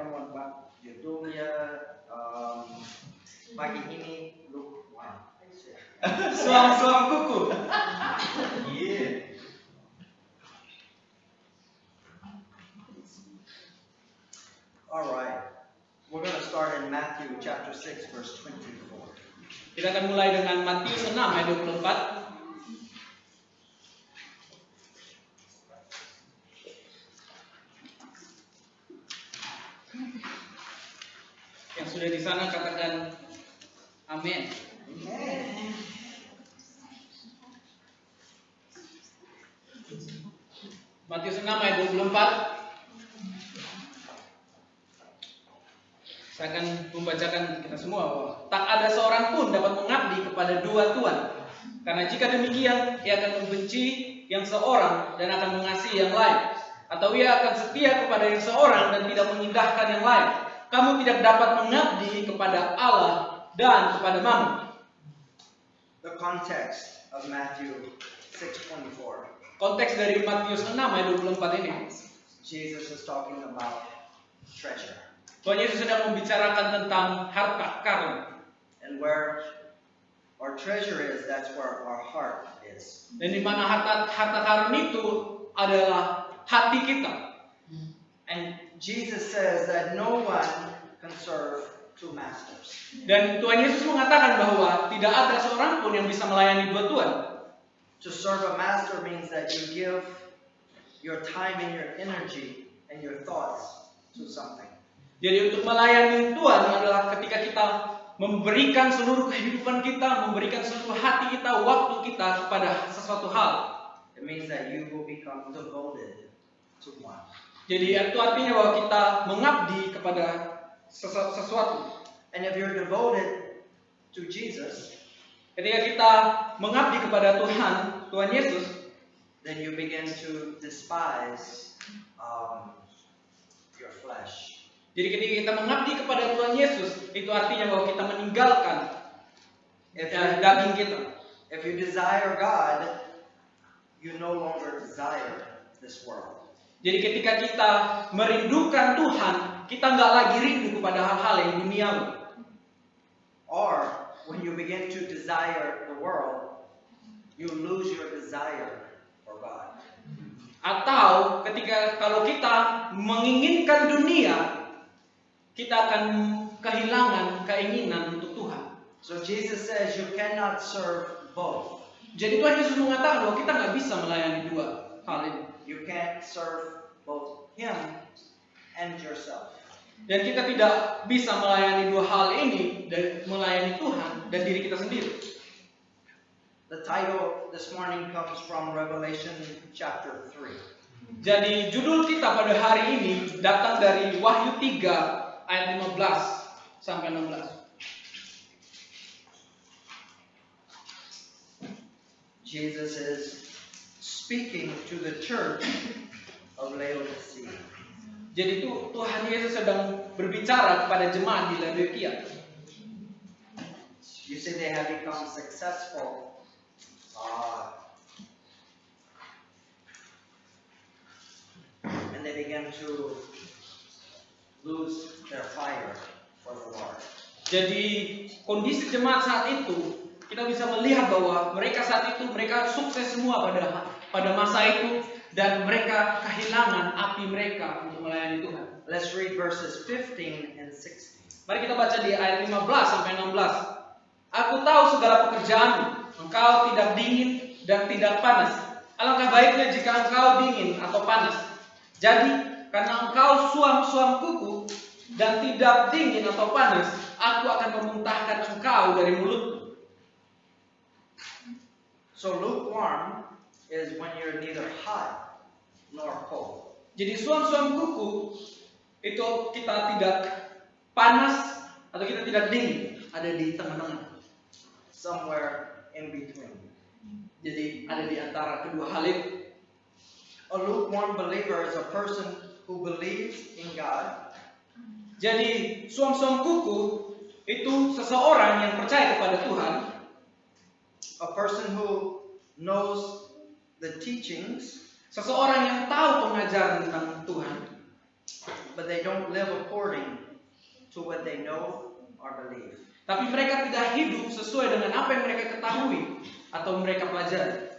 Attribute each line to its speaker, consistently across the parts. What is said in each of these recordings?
Speaker 1: Come on, Pak. Judulnya pagi ini look one.
Speaker 2: Suam-suam kuku.
Speaker 1: Yeah. All right. We're going to start in Matthew chapter 6 verse 24.
Speaker 2: Kita akan mulai dengan Matius 6 ayat 24. Yang sudah di sana katakan amin. Matius 6 ayat 24. Saya akan membacakan kita semua bahwa tak ada seorang pun dapat mengabdi kepada dua tuan. Karena jika demikian, ia akan membenci yang seorang dan akan mengasihi yang lain. Atau ia akan setia kepada yang seorang dan tidak mengindahkan yang lain. Kamu tidak dapat mengabdi kepada Allah dan kepada Mammon.
Speaker 1: The context of Matthew 6:24.
Speaker 2: Konteks dari Matius 6 ayat 24 ini.
Speaker 1: Jesus is talking about treasure.
Speaker 2: Tuhan Yesus sedang membicarakan tentang harta karun.
Speaker 1: And where our treasure is, that's where our heart is.
Speaker 2: Dan di mana harta karun itu adalah hati kita.
Speaker 1: And Jesus says that no one can serve two masters.
Speaker 2: Dan Tuhan Yesus mengatakan bahwa tidak ada seorang pun yang bisa melayani dua tuan.
Speaker 1: To serve a master means that you give your time and your energy and your thoughts to something.
Speaker 2: Jadi untuk melayani Tuhan adalah ketika kita memberikan seluruh kehidupan kita, memberikan seluruh hati kita, waktu kita kepada sesuatu hal.
Speaker 1: It means that you will become devoted to one.
Speaker 2: Jadi itu artinya bahwa kita mengabdi kepada sesuatu.
Speaker 1: And if you're devoted to Jesus,
Speaker 2: ketika kita mengabdi kepada Tuhan Yesus,
Speaker 1: then you begin to despise your flesh.
Speaker 2: Jadi ketika kita mengabdi kepada Tuhan Yesus, itu artinya bahwa kita meninggalkan daging kita.
Speaker 1: If you desire God, you no longer desire this world.
Speaker 2: Jadi ketika kita merindukan Tuhan, kita nggak lagi rindu kepada hal-hal yang duniawi.
Speaker 1: Or when you begin to desire the world, you lose your desire for God.
Speaker 2: Atau kalau kita menginginkan dunia, kita akan kehilangan keinginan untuk Tuhan.
Speaker 1: So Jesus says you cannot serve both.
Speaker 2: Jadi Tuhan Yesus mengatakan bahwa kita nggak bisa melayani dua hal ini.
Speaker 1: You can't serve both Him and yourself.
Speaker 2: Dan kita tidak bisa melayani dua hal ini, dan melayani Tuhan dan diri kita sendiri.
Speaker 1: The title this morning comes from Revelation chapter 3.
Speaker 2: Jadi judul kita pada hari ini datang dari Wahyu 3 ayat 15 sampai 16.
Speaker 1: Jesus is speaking to the church of Laodicea.
Speaker 2: Jadi itu Tuhan Yesus sedang berbicara kepada jemaat di Laodikia.
Speaker 1: You see, they have become successful and they began to lose their fire for the Lord.
Speaker 2: Jadi kondisi jemaat saat itu kita bisa melihat bahwa mereka saat itu mereka sukses semua pada masa itu dan mereka kehilangan api mereka untuk melayani Tuhan.
Speaker 1: Let's read verses 15 and 16.
Speaker 2: Mari kita baca di ayat 15 sampai 16. Aku tahu segala pekerjaanmu, engkau tidak dingin dan tidak panas. Alangkah baiknya jika engkau dingin atau panas. Jadi karena engkau suam-suam kuku dan tidak dingin atau panas, aku akan memuntahkan engkau dari mulutku.
Speaker 1: So lukewarm is when you're neither hot nor cold.
Speaker 2: Jadi suam-suam kuku itu kita tidak panas atau kita tidak dingin, ada di tengah-tengah.
Speaker 1: Somewhere in between.
Speaker 2: Jadi ada di antara kedua hal itu.
Speaker 1: A lukewarm believer is a person who believes in God,
Speaker 2: Jadi suam-suam kuku itu seseorang yang percaya kepada Tuhan,
Speaker 1: a person who knows the teachings,
Speaker 2: seseorang yang tahu pengajaran tentang Tuhan,
Speaker 1: but they don't live according to what they know or believe.
Speaker 2: tapi mereka tidak hidup sesuai dengan apa yang mereka ketahui atau mereka pelajari.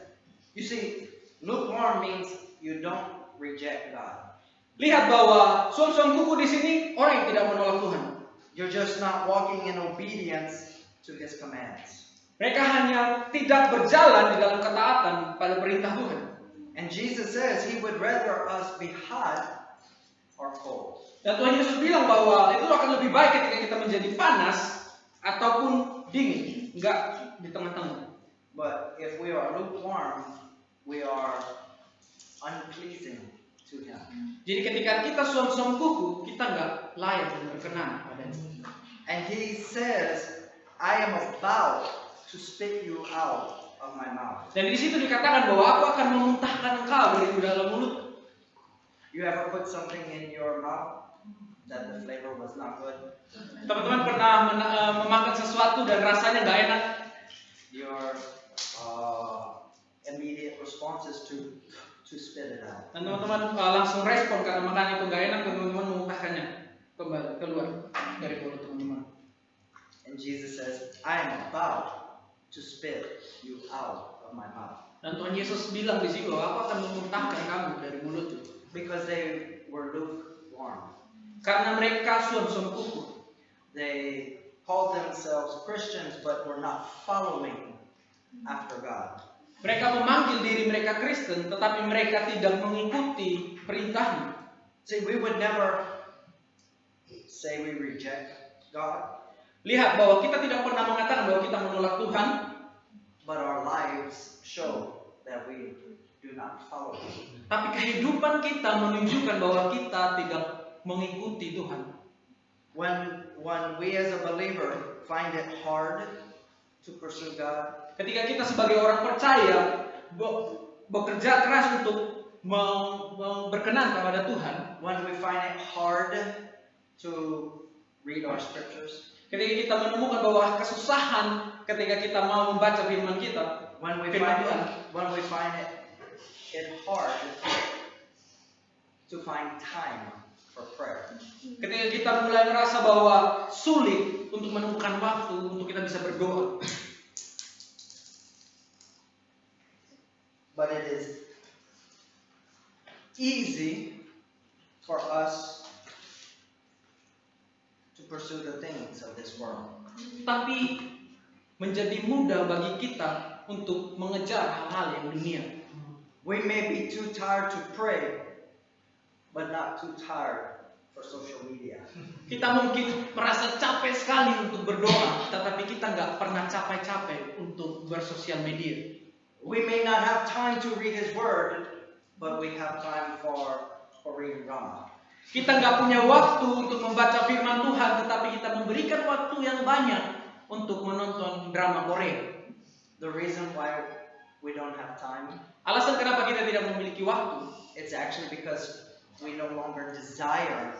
Speaker 1: You see, lukewarm means you don't reject God.
Speaker 2: Lihat bahwa suam-suam kuku di sini orang yang tidak menolak Tuhan.
Speaker 1: You're just not walking in obedience to His commands.
Speaker 2: Mereka hanya tidak berjalan di dalam ketaatan pada perintah Tuhan.
Speaker 1: And Jesus says He would rather us be hot or cold.
Speaker 2: Dan Tuhan Yesus bilang bahwa itu akan lebih baik ketika kita menjadi panas ataupun dingin, enggak di tengah-tengah.
Speaker 1: But if we are lukewarm, we are unpleasing to Him.
Speaker 2: Jadi ketika kita suam-suam kuku, kita enggak layak dan berkenan padanya.
Speaker 1: And He says, I am about to spit you out of my mouth.
Speaker 2: Dan di situ dikatakan bahwa aku akan memuntahkan engkau dari dalam mulut.
Speaker 1: You ever put something in your mouth that the flavor was not good?
Speaker 2: Teman-teman pernah memakan sesuatu dan rasanya nggak enak?
Speaker 1: Your immediate response is to spit it out.
Speaker 2: Dan teman-teman langsung respon karena makanan itu nggak enak, dan teman-teman memuntahkannya kembali keluar dari mulut teman-teman.
Speaker 1: And Jesus says, I am about to spit you out of my mouth.
Speaker 2: Dan Tuhan Yesus bilang di sini bahwa aku akan memuntahkan kamu dari mulutku.
Speaker 1: Because they were lukewarm.
Speaker 2: Karena mereka suam-suam kuku.
Speaker 1: They called themselves Christians but were not following after God.
Speaker 2: Mereka memanggil diri mereka Kristen, tetapi mereka tidak mengikuti perintahnya.
Speaker 1: See, we would never say we reject God,
Speaker 2: Lihat bahwa kita tidak pernah mengatakan bahwa kita menolak Tuhan,
Speaker 1: but our lives show that we do not follow Him.
Speaker 2: tapi kehidupan kita menunjukkan bahwa kita tidak mengikuti Tuhan.
Speaker 1: When we as a believer find it hard to pursue God,
Speaker 2: Ketika kita sebagai orang percaya bekerja keras untuk berkenan kepada Tuhan,
Speaker 1: when we find it hard to read our scriptures,
Speaker 2: ketika kita menemukan bahwa kesusahan ketika kita mau membaca firman kita,
Speaker 1: when we
Speaker 2: firman Tuhan,
Speaker 1: find it hard to find time for prayer,
Speaker 2: ketika kita mulai merasa bahwa sulit untuk menemukan waktu untuk kita bisa berdoa,
Speaker 1: but it is easy for us to pursue the things of this world.
Speaker 2: tapi menjadi mudah bagi kita untuk mengejar hal-hal yang dunia.
Speaker 1: We may be too tired to pray, but not too tired for social media.
Speaker 2: Kita mungkin merasa capek sekali untuk berdoa, tetapi kita nggak pernah capek-capek untuk bersosial media.
Speaker 1: We may not have time to read His Word, but we have time for Korean drama.
Speaker 2: Kita nggak punya waktu untuk membaca firman Tuhan, tetapi kita memberikan waktu yang banyak untuk menonton drama Korea.
Speaker 1: The reason why we don't have time,
Speaker 2: Alasan kenapa kita tidak memiliki waktu,
Speaker 1: it's actually because we no longer desire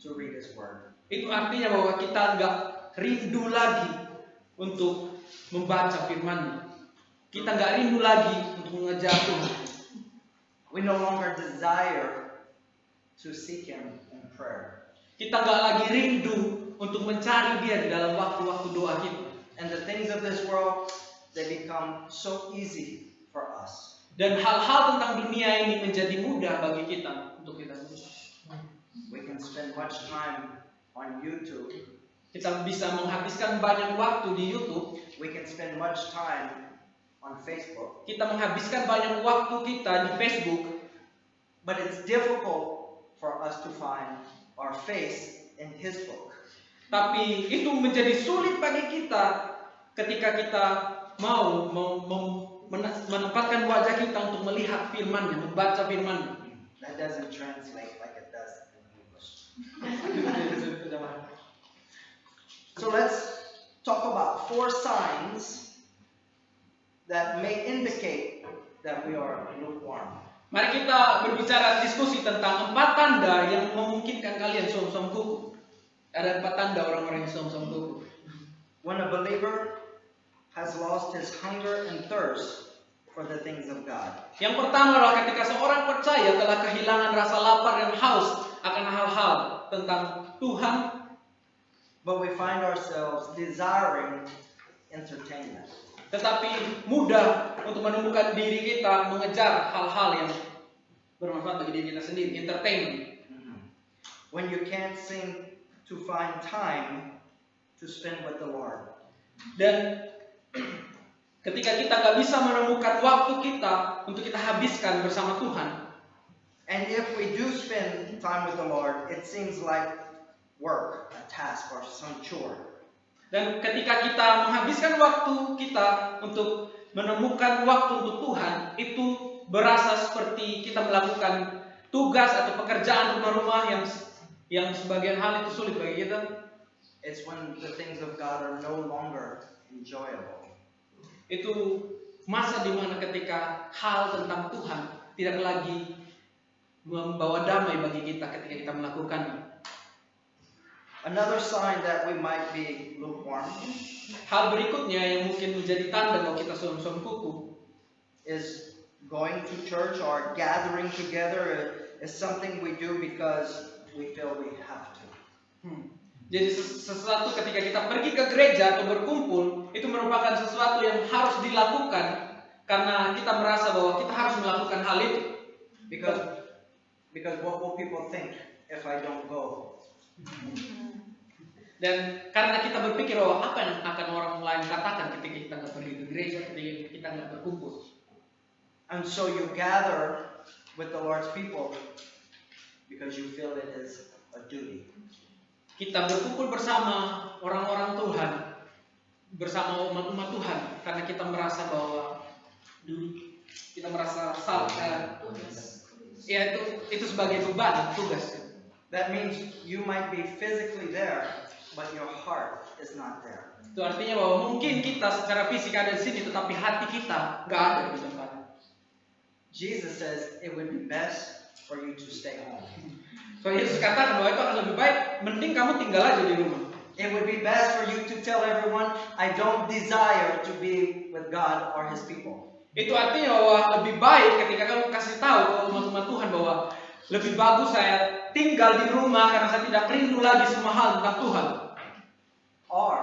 Speaker 1: to read His Word.
Speaker 2: itu artinya bahwa kita nggak rindu lagi untuk membaca firman-Nya. Kita nggak rindu lagi untuk mengejar Tuhan.
Speaker 1: We no longer desire to seek Him in prayer.
Speaker 2: Kita nggak lagi rindu untuk mencari Dia di dalam waktu-waktu doa kita.
Speaker 1: And the things of this world, they become so easy for us.
Speaker 2: Dan hal-hal tentang dunia ini menjadi mudah bagi kita untuk kita urus.
Speaker 1: We can spend much time on YouTube.
Speaker 2: Kita bisa menghabiskan banyak waktu di YouTube.
Speaker 1: We can spend much time on Facebook.
Speaker 2: Kita menghabiskan banyak waktu kita di Facebook.
Speaker 1: But it's difficult for us to find our face in His book.
Speaker 2: Tapi itu menjadi sulit bagi kita ketika kita mau menempatkan wajah kita untuk melihat firman-Nya, membaca firman-Nya.
Speaker 1: That doesn't translate like it does in English. So let's talk about 4 signs that may indicate that we are lukewarm.
Speaker 2: Mari kita berbicara diskusi tentang 4 tanda yang memungkinkan kalian suam-suam kuku. Ada 4 tanda orang-orang yang suam-suam kuku.
Speaker 1: When a believer has lost his hunger and thirst for the things of God.
Speaker 2: Yang pertama adalah ketika seorang percaya telah kehilangan rasa lapar dan haus akan hal-hal tentang Tuhan,
Speaker 1: But we find ourselves desiring entertainment.
Speaker 2: tetapi mudah untuk menemukan diri kita mengejar hal-hal yang bermanfaat bagi diri kita sendiri, entertainment.
Speaker 1: When you can't seem to find time to spend with the Lord.
Speaker 2: Dan ketika kita nggak bisa menemukan waktu kita untuk kita habiskan bersama Tuhan,
Speaker 1: And if we do spend time with the Lord, it seems like work, a task, or some chore.
Speaker 2: dan ketika kita menghabiskan waktu kita untuk menemukan waktu untuk Tuhan, itu berasa seperti kita melakukan tugas atau pekerjaan rumah-rumah yang sebagian hal itu sulit bagi kita.
Speaker 1: It's when the things of God are no longer enjoyable.
Speaker 2: Itu masa dimana ketika hal tentang Tuhan tidak lagi membawa damai bagi kita ketika kita melakukannya.
Speaker 1: Another sign that we might be lukewarm
Speaker 2: Hal berikutnya yang mungkin menjadi tanda bahwa kita suam-suam kuku
Speaker 1: is going to church or gathering together is something we do because we feel we have to.
Speaker 2: Jadi sesuatu ketika kita pergi ke gereja atau berkumpul, itu merupakan sesuatu yang harus dilakukan karena kita merasa bahwa kita harus melakukan hal itu.
Speaker 1: Because what will people think if I don't go?
Speaker 2: Dan karena kita berpikir bahwa apa yang akan orang lain katakan ketika kita nggak pergi ke gereja, ketika kita nggak berkumpul.
Speaker 1: And so you gather with the Lord's people because you feel it is a duty.
Speaker 2: Kita berkumpul bersama orang-orang Tuhan, bersama umat-umat Tuhan, karena kita merasa bahwa kita merasa salah. Ya itu sebagai beban, tugas.
Speaker 1: That means you might be physically there, but your heart is not there.
Speaker 2: Itu artinya bahwa mungkin kita secara fisik ada di sini, tetapi hati kita nggak ada di tempat.
Speaker 1: Jesus says it would be best for you to stay home.
Speaker 2: So Yesus katakan bahwa itu akan lebih baik, mending kamu tinggal aja di rumah.
Speaker 1: It would be best for you to tell everyone, I don't desire to be with God or His people.
Speaker 2: Itu artinya bahwa lebih baik ketika kamu kasih tahu ke umat-umat Tuhan bahwa lebih bagus saya tinggal di rumah karena saya tidak rindu lagi semua hal tentang Tuhan.
Speaker 1: Or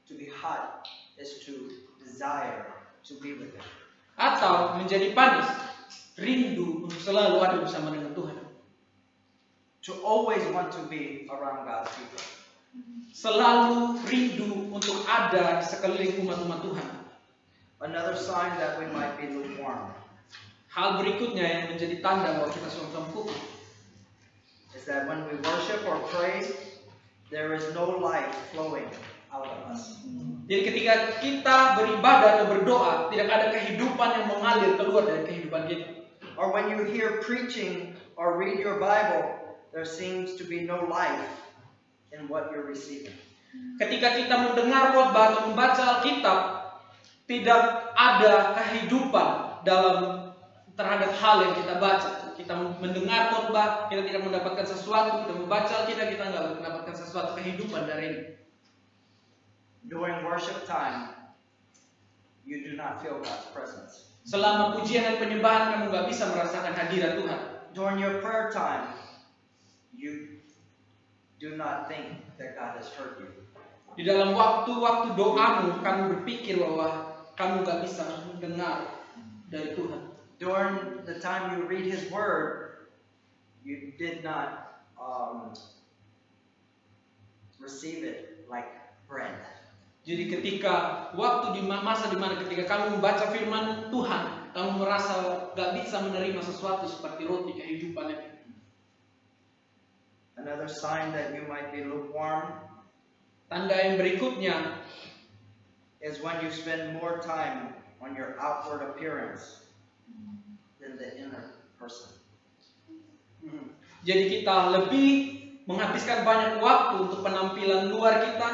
Speaker 1: to be hot is to desire to be with Him.
Speaker 2: Atau menjadi panas, rindu untuk selalu ada bersama dengan Tuhan.
Speaker 1: To always want to be around God's people.
Speaker 2: Selalu rindu untuk ada di sekeliling umat-umat Tuhan.
Speaker 1: Another sign that we might be lukewarm
Speaker 2: Hal berikutnya yang menjadi tanda bahwa kita suam-suam kuku
Speaker 1: is that when we worship or pray, there is no life flowing out of us.
Speaker 2: Jadi ketika kita beribadah atau berdoa, tidak ada kehidupan yang mengalir keluar dari kehidupan kita.
Speaker 1: Or when you hear preaching or read your Bible, there seems to be no life in what you're receiving.
Speaker 2: Ketika kita mendengar khotbah atau membaca Alkitab, tidak ada kehidupan terhadap hal yang kita baca. Kita mendengar khotbah, kita tidak mendapatkan sesuatu. Kita membaca Alkitab, kita nggak mendapatkan sesuatu kehidupan dari ini.
Speaker 1: During worship time, you do not feel God's presence.
Speaker 2: Selama pujian dan penyembahan kamu nggak bisa merasakan hadirat Tuhan.
Speaker 1: During your prayer time, you do not think that God has heard you.
Speaker 2: Di dalam waktu-waktu doamu, kamu berpikir bahwa kamu nggak bisa mendengar dari Tuhan.
Speaker 1: During the time you read His Word, you did not receive it like bread.
Speaker 2: Jadi ketika waktu di masa dimana ketika kamu membaca firman Tuhan, kamu merasa nggak bisa menerima sesuatu seperti roti kehidupan itu.
Speaker 1: Another sign that you might be lukewarm
Speaker 2: Tanda yang berikutnya
Speaker 1: is when you spend more time on your outward appearance than the inner person.
Speaker 2: Jadi kita lebih menghabiskan banyak waktu untuk penampilan luar kita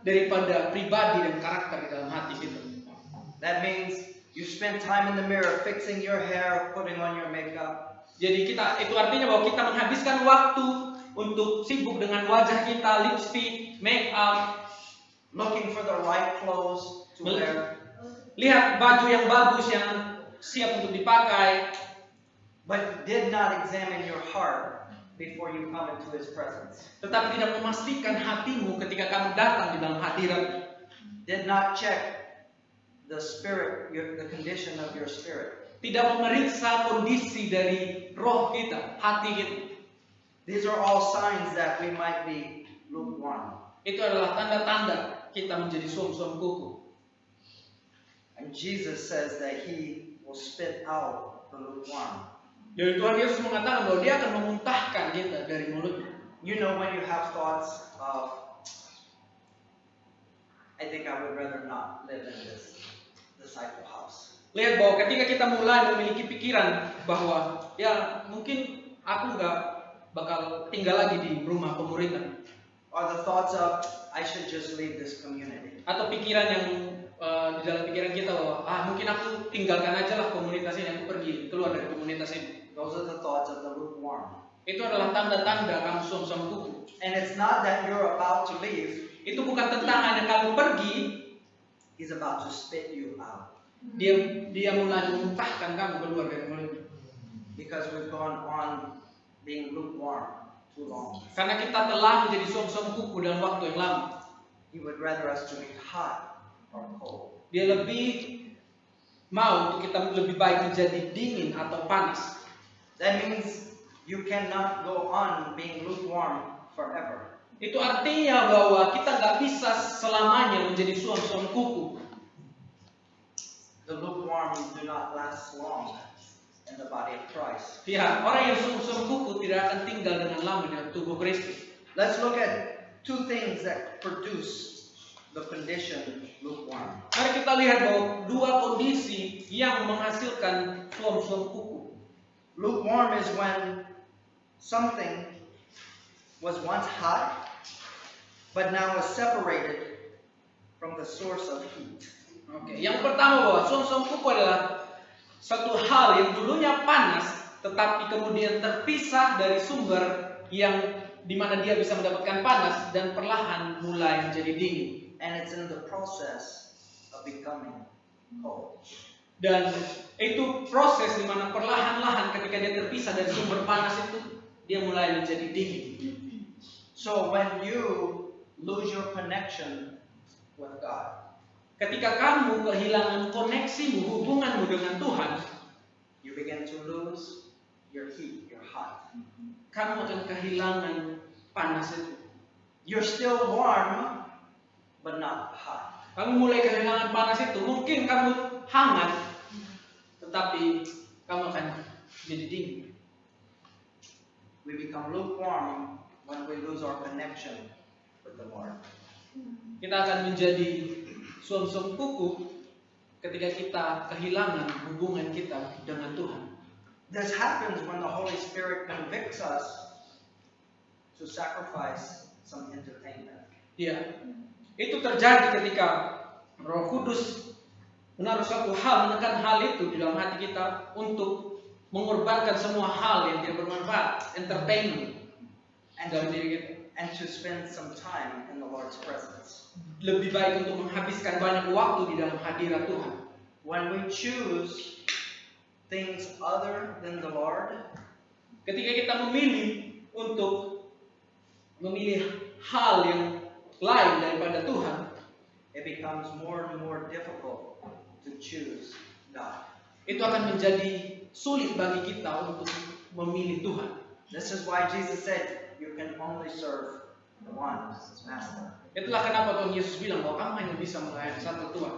Speaker 2: daripada pribadi dan karakter di dalam hati kita.
Speaker 1: That means you spend time in the mirror fixing your hair, putting on your makeup.
Speaker 2: Jadi itu artinya bahwa kita menghabiskan waktu untuk sibuk dengan wajah kita, lipstick, make up,
Speaker 1: looking for the right clothes to wear.
Speaker 2: Lihat baju yang bagus yang siap untuk dipakai,
Speaker 1: but did not examine your heart before you come into His presence.
Speaker 2: Tetapi tidak memastikan hatimu ketika kamu datang di dalam hadirat.
Speaker 1: Did not check the spirit, the condition of your spirit.
Speaker 2: Tidak memeriksa kondisi dari roh kita, hati kita.
Speaker 1: These are all signs that we might be lukewarm.
Speaker 2: Itu adalah tanda-tanda kita menjadi suam-suam kuku.
Speaker 1: And Jesus says that He will spit out the lukewarm.
Speaker 2: Jadi Tuhan Yesus mengatakan bahwa Dia akan memuntahkan kita dari mulutnya.
Speaker 1: You know when you have thoughts of, I think I would rather not live in this disciple house.
Speaker 2: Lihat bahwa ketika kita mulai memiliki pikiran bahwa ya mungkin aku nggak bakal tinggal lagi di rumah pemuritan.
Speaker 1: Or the thoughts of, I should just leave this community.
Speaker 2: Atau pikiran yang di dalam pikiran kita bahwa mungkin aku tinggalkan aja lah komunitas ini, aku pergi keluar dari komunitas ini.
Speaker 1: Those are the thoughts of the lukewarm.
Speaker 2: Itu adalah tanda-tanda kamu suam-suam kuku.
Speaker 1: And it's not that you're about to leave.
Speaker 2: Itu bukan tentang hanya kamu pergi.
Speaker 1: He's about to spit you out.
Speaker 2: Dia mulai memuntahkan kamu keluar dari mulutnya.
Speaker 1: Because we've gone on being lukewarm too long.
Speaker 2: Karena kita telah menjadi suam-suam kuku dalam waktu yang lama.
Speaker 1: He would rather us to be hot or cold.
Speaker 2: Dia lebih mau untuk kita lebih baik menjadi dingin atau panas.
Speaker 1: That means you cannot go on being lukewarm forever.
Speaker 2: Itu artinya bahwa kita nggak bisa selamanya menjadi suam-suam kuku.
Speaker 1: The lukewarm do not last long in the body of Christ.
Speaker 2: Ya, orang yang suam-suam kuku tidak akan tinggal dengan lama dalam tubuh Kristus.
Speaker 1: Let's look at two things that produce the condition lukewarm.
Speaker 2: Mari kita lihat bahwa dua kondisi yang menghasilkan suam-suam kuku.
Speaker 1: Lukewarm is when something was once hot, but now is separated from the source of heat.
Speaker 2: Oke, yang pertama bahwa suam-suam kuku adalah satu hal yang dulunya panas, tetapi kemudian terpisah dari sumber yang dimana dia bisa mendapatkan panas dan perlahan mulai menjadi dingin.
Speaker 1: And it's in the process of becoming cold.
Speaker 2: Dan itu proses di mana perlahan-lahan ketika dia terpisah dari sumber panas itu, dia mulai menjadi dingin.
Speaker 1: So when you lose your connection with God,
Speaker 2: ketika kamu kehilangan koneksimu, hubunganmu dengan Tuhan,
Speaker 1: you begin to lose your heat, your hot.
Speaker 2: kamu akan kehilangan panas itu.
Speaker 1: You're still warm, but not hot.
Speaker 2: Kamu mulai kehilangan panas itu, mungkin kamu hangat, tetapi kamu akan jadi dingin.
Speaker 1: We become lukewarm when we lose our connection with the Lord.
Speaker 2: Kita akan menjadi suam-suam kuku ketika kita kehilangan hubungan kita dengan Tuhan.
Speaker 1: This happens when the Holy Spirit convicts us to sacrifice some entertainment.
Speaker 2: Ya, itu terjadi ketika Roh Kudus menaruh satu hal, menekan hal itu di dalam hati kita untuk mengorbankan semua hal yang tidak bermanfaat, entertainment dalam diri kita.
Speaker 1: And to spend some time in the Lord's presence.
Speaker 2: Lebih baik untuk menghabiskan banyak waktu di dalam hadirat Tuhan.
Speaker 1: When we choose things other than the Lord,
Speaker 2: Ketika kita memilih untuk memilih hal yang lain daripada Tuhan,
Speaker 1: it becomes more and more difficult to choose God.
Speaker 2: itu akan menjadi sulit bagi kita untuk memilih Tuhan.
Speaker 1: This is why Jesus said, you can only serve one master.
Speaker 2: Itulah kenapa Tuhan Yesus bilang bahwa kamu hanya bisa melayani satu Tuhan.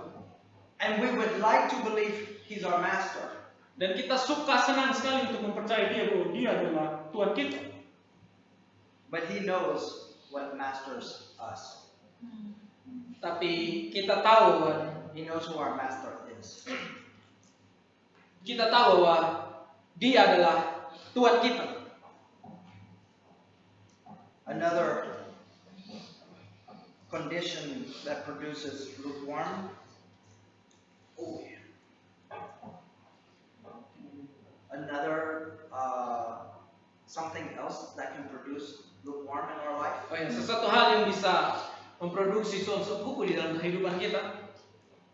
Speaker 1: And we would like to believe He's our master.
Speaker 2: Dan kita suka, senang sekali untuk mempercayai Dia bahwa Dia adalah Tuhan kita.
Speaker 1: But He knows what masters us.
Speaker 2: Tapi kita tahu bahwa
Speaker 1: He knows who our master is.
Speaker 2: Dia adalah Tuhan kita.
Speaker 1: Another condition that produces lukewarm. Another something else that can produce lukewarm in our life.
Speaker 2: Oh ya, sesuatu hal yang bisa memproduksi suam-suam kuku di dalam kehidupan kita.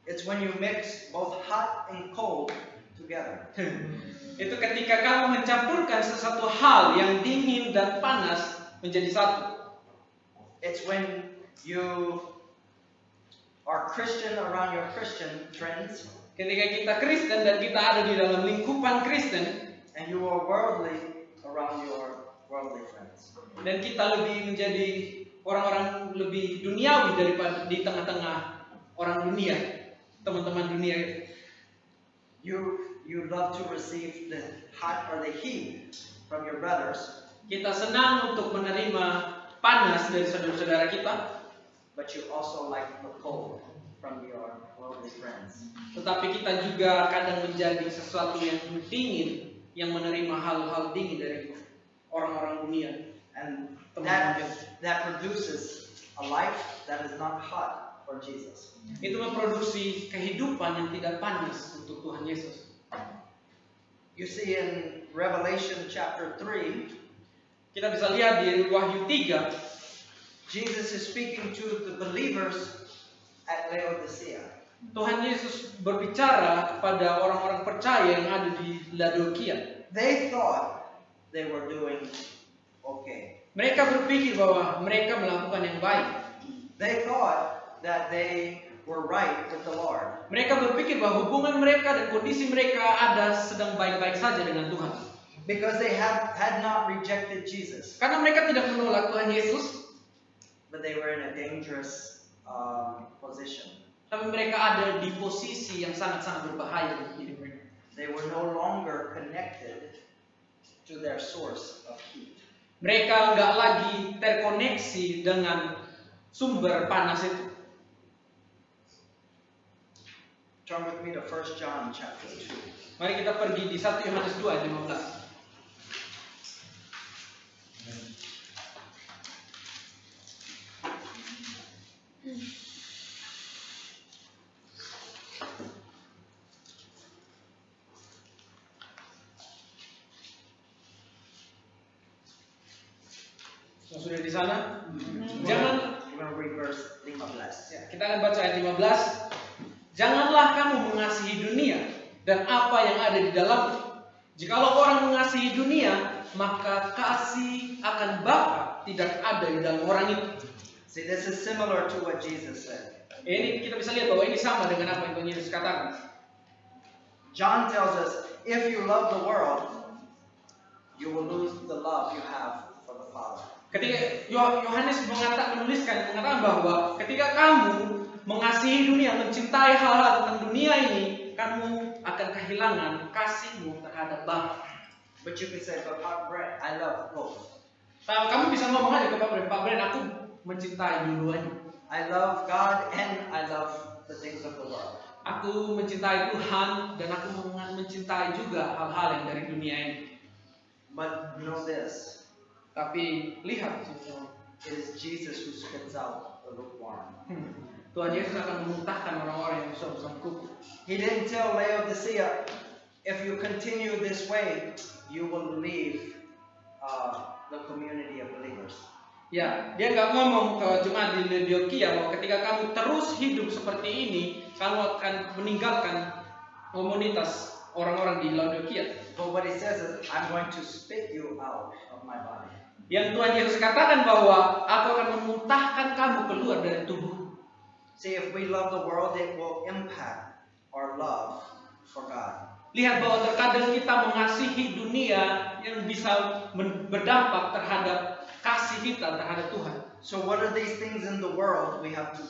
Speaker 1: It's when you mix both hot and cold together.
Speaker 2: Itu ketika kamu mencampurkan sesuatu hal yang dingin dan panas menjadi satu.
Speaker 1: It's when you are Christian around your Christian friends.
Speaker 2: Ketika kita Kristen dan kita ada di dalam lingkupan Kristen,
Speaker 1: and you are worldly around your worldly friends.
Speaker 2: Dan kita lebih menjadi orang-orang lebih duniawi daripada di tengah-tengah orang dunia, teman-teman dunia.
Speaker 1: You love to receive the hot or the heat from your brothers.
Speaker 2: Kita senang untuk menerima panas dari saudara-saudara kita,
Speaker 1: but you also like the cold from your worldly friends.
Speaker 2: Tetapi kita juga kadang menjadi sesuatu yang dingin, yang menerima hal-hal dingin dari orang-orang dunia.
Speaker 1: And
Speaker 2: teman-teman
Speaker 1: that produces a life that is not hot for Jesus.
Speaker 2: Itu memproduksi kehidupan yang tidak panas untuk Tuhan Yesus.
Speaker 1: You see in Revelation chapter 3,
Speaker 2: kita bisa lihat di Wahyu 3,
Speaker 1: Jesus is speaking to the believers at Laodicea.
Speaker 2: Tuhan Yesus berbicara kepada orang-orang percaya yang ada di Laodikia.
Speaker 1: They thought they were doing okay.
Speaker 2: Mereka berpikir bahwa mereka melakukan yang baik.
Speaker 1: They thought that they were right with the Lord.
Speaker 2: Mereka berpikir bahwa hubungan mereka dan kondisi mereka ada sedang baik-baik saja dengan Tuhan.
Speaker 1: Because they had not rejected Jesus.
Speaker 2: Karena mereka tidak menolak Tuhan Yesus,
Speaker 1: but they were in a dangerous position.
Speaker 2: Tapi mereka ada di posisi yang sangat-sangat berbahaya di hidup mereka.
Speaker 1: They were no longer connected to their source of heat.
Speaker 2: Mereka nggak lagi terkoneksi dengan sumber panas itu.
Speaker 1: Turn with me to 1 John chapter 2.
Speaker 2: Mari kita pergi di 1 Yohanes 2 ayat 15. Sudah di sana? Jangan
Speaker 1: We're going to read verse 15.
Speaker 2: Ya, kita akan baca ayat 15. Janganlah kamu mengasihi dunia dan apa yang ada di dalamnya. Jikalau orang mengasihi dunia, maka kasih akan Bapa tidak ada di dalam orang itu.
Speaker 1: See, this is similar to what Jesus said.
Speaker 2: Ini kita bisa lihat bahwa ini sama dengan apa yang Tuhan Yesus katakan.
Speaker 1: John tells us, if you love the world, you will lose the love you have for the Father.
Speaker 2: Ketika Yohanes mengatakan bahwa ketika kamu mengasihi dunia, mencintai hal-hal tentang dunia ini, kamu akan kehilangan kasihmu terhadap Bapa.
Speaker 1: But you can say, but Pak Brent, I love both.
Speaker 2: Kamu bisa ngomong aja ke Pak Brent, aku mencintai dua-duanya.
Speaker 1: I love God and I love the things of the world.
Speaker 2: Aku mencintai Tuhan dan aku mencintai juga hal-hal yang dari dunia ini.
Speaker 1: But know this.
Speaker 2: Tapi lihat,
Speaker 1: it is Jesus who spits out the lukewarm.
Speaker 2: Tuhan Yesus akan memuntahkan orang-orang yang suam-suam kuku.
Speaker 1: He didn't tell Laodicea, if you continue this way, you will leave the community of believers.
Speaker 2: Ya, dia nggak ngomong ke jemaat di Laodikia bahwa ketika kamu terus hidup seperti ini, kamu akan meninggalkan komunitas orang-orang di Laodikia.
Speaker 1: But what he says is, I'm going to spit you out of my body.
Speaker 2: Yang Tuhan Yesus katakan bahwa aku akan memuntahkan kamu keluar dari tubuh.
Speaker 1: See, if we love the world, it will impact our love for God.
Speaker 2: Lihat bahwa terkadang kita mengasihi dunia yang bisa berdampak terhadap kasih kita terhadap Tuhan.
Speaker 1: So what are these things in the world we have to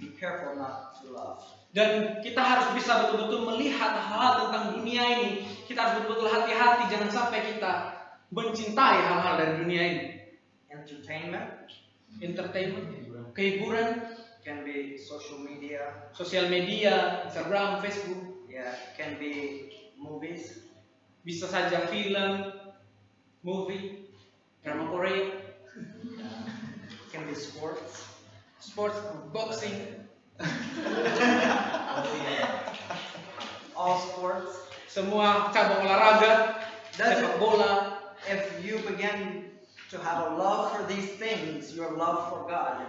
Speaker 1: be careful not to love?
Speaker 2: Dan kita harus bisa betul-betul melihat hal-hal tentang dunia ini. Kita harus betul-betul hati-hati, jangan sampai kita mencintai hal-hal dari dunia ini. Entertainment, kehiburan,
Speaker 1: can be social media,
Speaker 2: sosial media, Instagram, Facebook.
Speaker 1: Yeah, can be movies.
Speaker 2: Bisa saja film, movie, drama Korea.
Speaker 1: can be sports.
Speaker 2: Sports, boxing,
Speaker 1: All sports.
Speaker 2: semua cabang olahraga,
Speaker 1: Doesn't-
Speaker 2: sepak bola.
Speaker 1: If you begin to have a love for these things, your love for God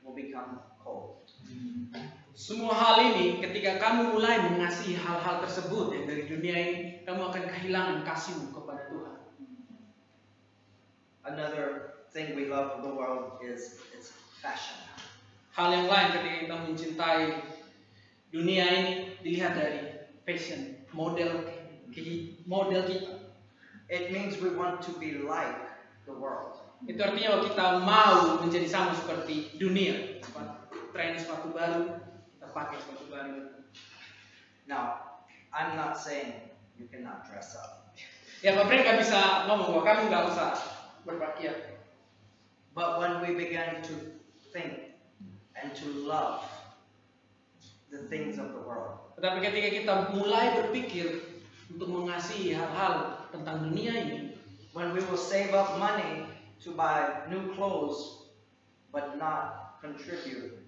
Speaker 1: will become cold.
Speaker 2: Semua hal ini ketika kamu mulai mengasihi hal-hal tersebut yang dari dunia ini, kamu akan kehilangan kasihmu kepada Tuhan.
Speaker 1: Another thing we love of the world is its fashion.
Speaker 2: Hal yang lain ketika kita mencintai dunia ini dilihat dari fashion, model kita.
Speaker 1: It means we want to be like the world.
Speaker 2: Itu artinya bahwa kita mau menjadi sama seperti dunia. Tren sepatu baru, kita pakai sepatu baru.
Speaker 1: Now, I'm not saying you cannot dress up,
Speaker 2: Ya, Pak Pren nggak bisa ngomong bahwa kamu nggak usah berpakaian.
Speaker 1: but when we begin to think and to love the things of the world,
Speaker 2: Tetapi ketika kita mulai berpikir untuk mengasihi hal-hal tentang dunia ini,
Speaker 1: when we will save up money to buy new clothes, but not contribute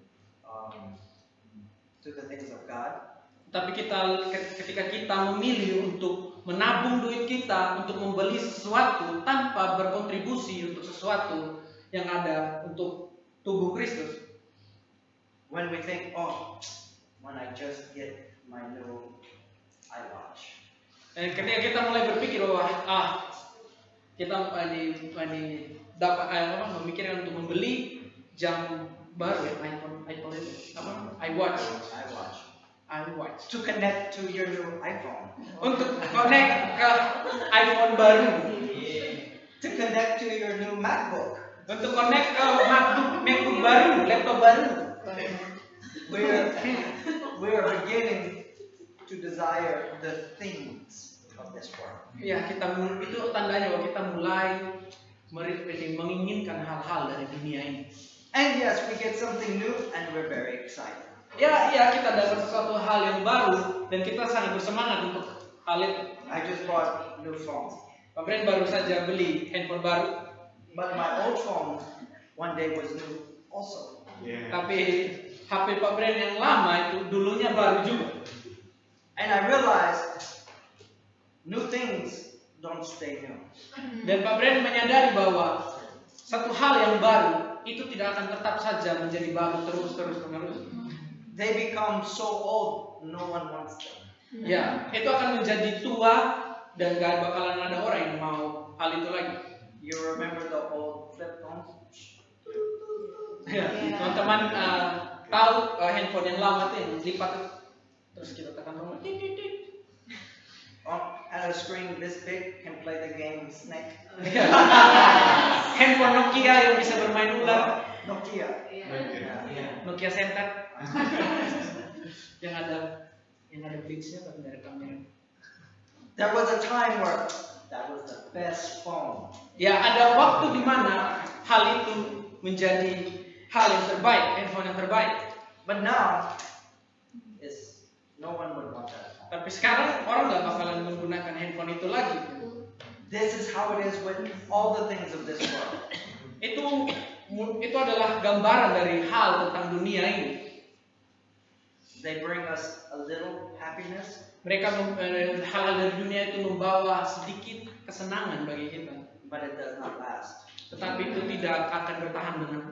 Speaker 1: to the things of God,
Speaker 2: tapi ketika kita memilih untuk menabung duit kita untuk membeli sesuatu tanpa berkontribusi untuk sesuatu yang ada untuk tubuh Kristus,
Speaker 1: when we think, oh, when I just get my new iWatch,
Speaker 2: dan ketika kita mulai berpikir bahwa kita dapat memikirkan untuk membeli jam baru ya, iPhone itu iWatch
Speaker 1: to connect to your new iPhone,
Speaker 2: untuk connect ke iPhone baru,
Speaker 1: to connect to your new MacBook.
Speaker 2: untuk connect ke MacBook baru, laptop baru.
Speaker 1: We are beginning to desire the things of this world.
Speaker 2: Ya, itu tandanya bahwa kita mulai menginginkan hal-hal dari dunia ini.
Speaker 1: And yes, we get something new and we're very excited.
Speaker 2: Ya, kita dapat sesuatu hal yang baru dan kita sangat bersemangat untuk hal itu.
Speaker 1: I just bought a new phone,
Speaker 2: Pak Bren baru saja beli handphone baru,
Speaker 1: but my old phone one day was new also.
Speaker 2: tapi HP Pak Bren yang lama itu dulunya baru juga.
Speaker 1: And I realized new things don't stay new.
Speaker 2: Dan Pak Bren menyadari bahwa satu hal yang baru itu tidak akan tetap saja menjadi baru terus menerus.
Speaker 1: They become so old, no one wants them.
Speaker 2: Ya, itu akan menjadi tua dan gak bakalan ada orang yang mau hal itu lagi.
Speaker 1: You remember the old flip phones?
Speaker 2: Ya, teman-teman tahu handphone yang lama itu yang lipat terus kita tekan tombol.
Speaker 1: And a screen this big can play the game Snake.
Speaker 2: Handphone Nokia yang bisa bermain ular,
Speaker 1: Nokia.
Speaker 2: Nokia Center. yang ada bridge-nya tapi dari kamera.
Speaker 1: There was a time where that was the best phone.
Speaker 2: Ya, ada waktu di mana hal itu menjadi hal yang terbaik, handphone yang terbaik.
Speaker 1: But now, no one would want that phone.
Speaker 2: Tapi sekarang orang nggak bakalan menggunakan handphone itu lagi.
Speaker 1: This is how it is with all the things of this world.
Speaker 2: Itu adalah gambaran dari hal tentang dunia ini.
Speaker 1: They bring us a little happiness,
Speaker 2: Hal-hal dari dunia itu membawa sedikit kesenangan bagi kita.
Speaker 1: but it does not last.
Speaker 2: Tetapi itu tidak akan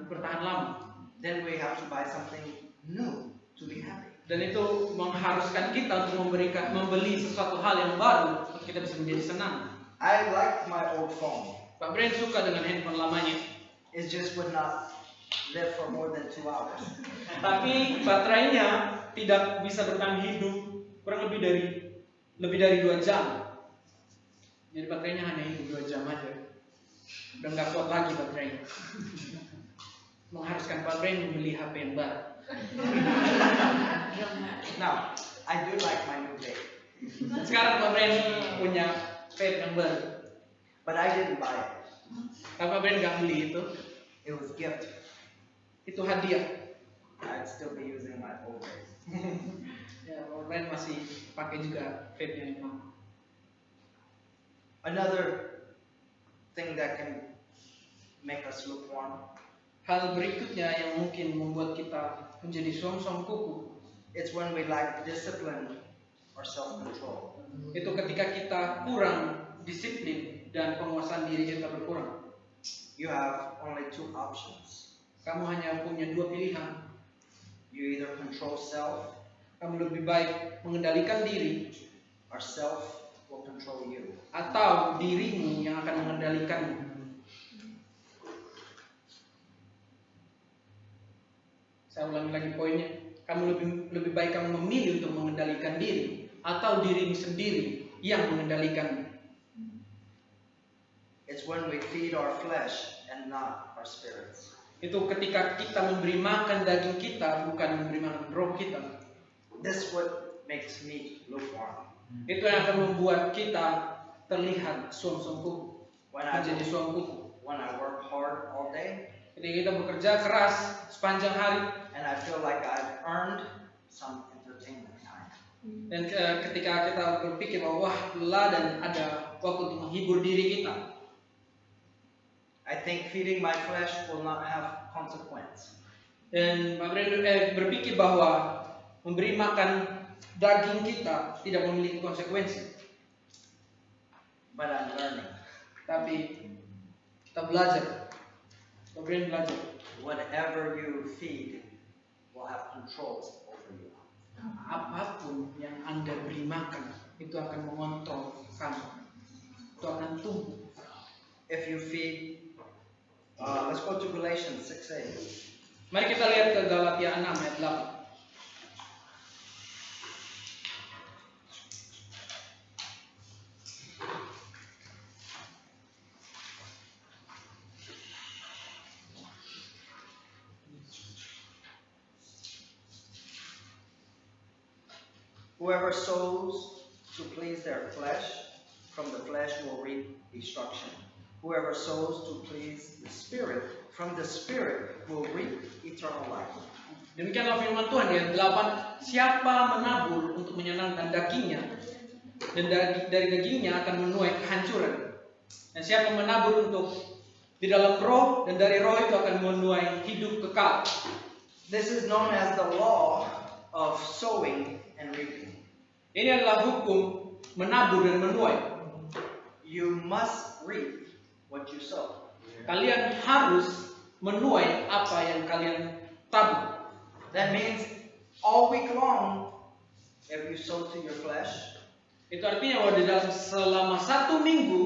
Speaker 2: bertahan lama.
Speaker 1: Then we have to buy something new to be happy.
Speaker 2: Dan itu mengharuskan kita untuk membeli sesuatu hal yang baru untuk kita bisa menjadi senang.
Speaker 1: I like my old phone.
Speaker 2: Pak Bren suka dengan handphone lamanya.
Speaker 1: It just would not live for more than 2 hours.
Speaker 2: Tapi baterainya tidak bisa bertahan hidup kurang lebih dari 2 jam. Jadi baterainya hanya hidup 2 jam aja. Udah nggak kuat lagi baterainya. Mengharuskan Pak Bren membeli HP yang baru.
Speaker 1: Now, I do like my new vape,
Speaker 2: Sekarang Pak Bren punya vape yang baru.
Speaker 1: but I didn't buy it.
Speaker 2: Tapi Pak Bren nggak beli itu.
Speaker 1: It was gift.
Speaker 2: Itu hadiah.
Speaker 1: I'd still be using my old vape.
Speaker 2: Ya, Pak Bren masih pakai juga vape yang lama.
Speaker 1: Another thing that can make us lukewarm,
Speaker 2: Hal berikutnya yang mungkin membuat kita menjadi som-som kuku,
Speaker 1: it's when we lack discipline or self-control.
Speaker 2: itu ketika kita kurang disiplin dan penguasaan diri kita berkurang.
Speaker 1: You have only two options.
Speaker 2: Kamu hanya punya dua pilihan.
Speaker 1: You either control self,
Speaker 2: Kamu lebih baik mengendalikan diri,
Speaker 1: or self will control you.
Speaker 2: atau dirimu yang akan mengendalikanmu. Saya ulangi lagi poinnya. Kamu lebih baik kamu memilih untuk mengendalikan diri, atau dirimu sendiri yang mengendalikanmu.
Speaker 1: It's when we feed our flesh and not our spirits.
Speaker 2: Itu ketika kita memberi makan daging kita, bukan memberi makan roh kita.
Speaker 1: This what makes me lukewarm.
Speaker 2: Itu yang akan membuat kita terlihat som-som kuku,
Speaker 1: When I
Speaker 2: menjadi som kuku.
Speaker 1: work hard all day
Speaker 2: Ketika kita bekerja keras sepanjang hari,
Speaker 1: and I feel like I've earned some entertainment time.
Speaker 2: dan ketika kita berpikir bahwa wah lelah dan ada waktu untuk menghibur diri kita,
Speaker 1: I think feeding my flesh will not have consequence.
Speaker 2: dan berpikir bahwa memberi makan daging kita tidak memiliki konsekuensi.
Speaker 1: But I'm learning.
Speaker 2: Tapi kita belajar, Gabriel belajar.
Speaker 1: Whatever you feed will have control over you.
Speaker 2: Apapun yang Anda beri makan itu akan mengontrol kamu, itu akan tumbuh.
Speaker 1: If you feed, let's go to Galatians 6:8.
Speaker 2: Mari kita lihat ke Galatia 6 ayat 8.
Speaker 1: Whoever sows to please their flesh, from the flesh will reap destruction. Whoever sows to please the Spirit, from the Spirit will reap eternal life.
Speaker 2: Demikianlah firman Tuhan di ayat 8. Siapa menabur untuk menyenangkan dagingnya, dan dari dagingnya akan menuai kehancuran. Dan siapa menabur untuk di dalam roh, dan dari roh itu akan menuai hidup kekal.
Speaker 1: This is known as the law of sowing and reaping.
Speaker 2: Ini adalah hukum menabur dan menuai.
Speaker 1: You must reap what you sow.
Speaker 2: Kalian harus menuai apa yang kalian tabur.
Speaker 1: That means all week long, if you sow to your flesh,
Speaker 2: Itu artinya bahwa di dalam selama 1 minggu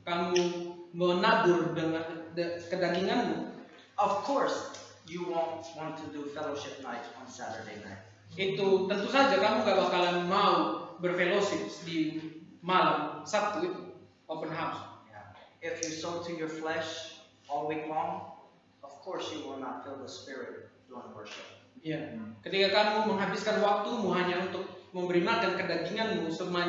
Speaker 2: kamu menabur dengan kedaginganmu,
Speaker 1: of course, you won't want to do fellowship night on Saturday night.
Speaker 2: itu tentu saja kamu gak bakalan mau berfellowship di malam Sabtu itu, open house.
Speaker 1: Yeah. If you sow to your flesh all week long, of course you will not feel the Spirit during worship.
Speaker 2: Ya. Ketika kamu menghabiskan waktumu hanya untuk memberi makan kedaginganmu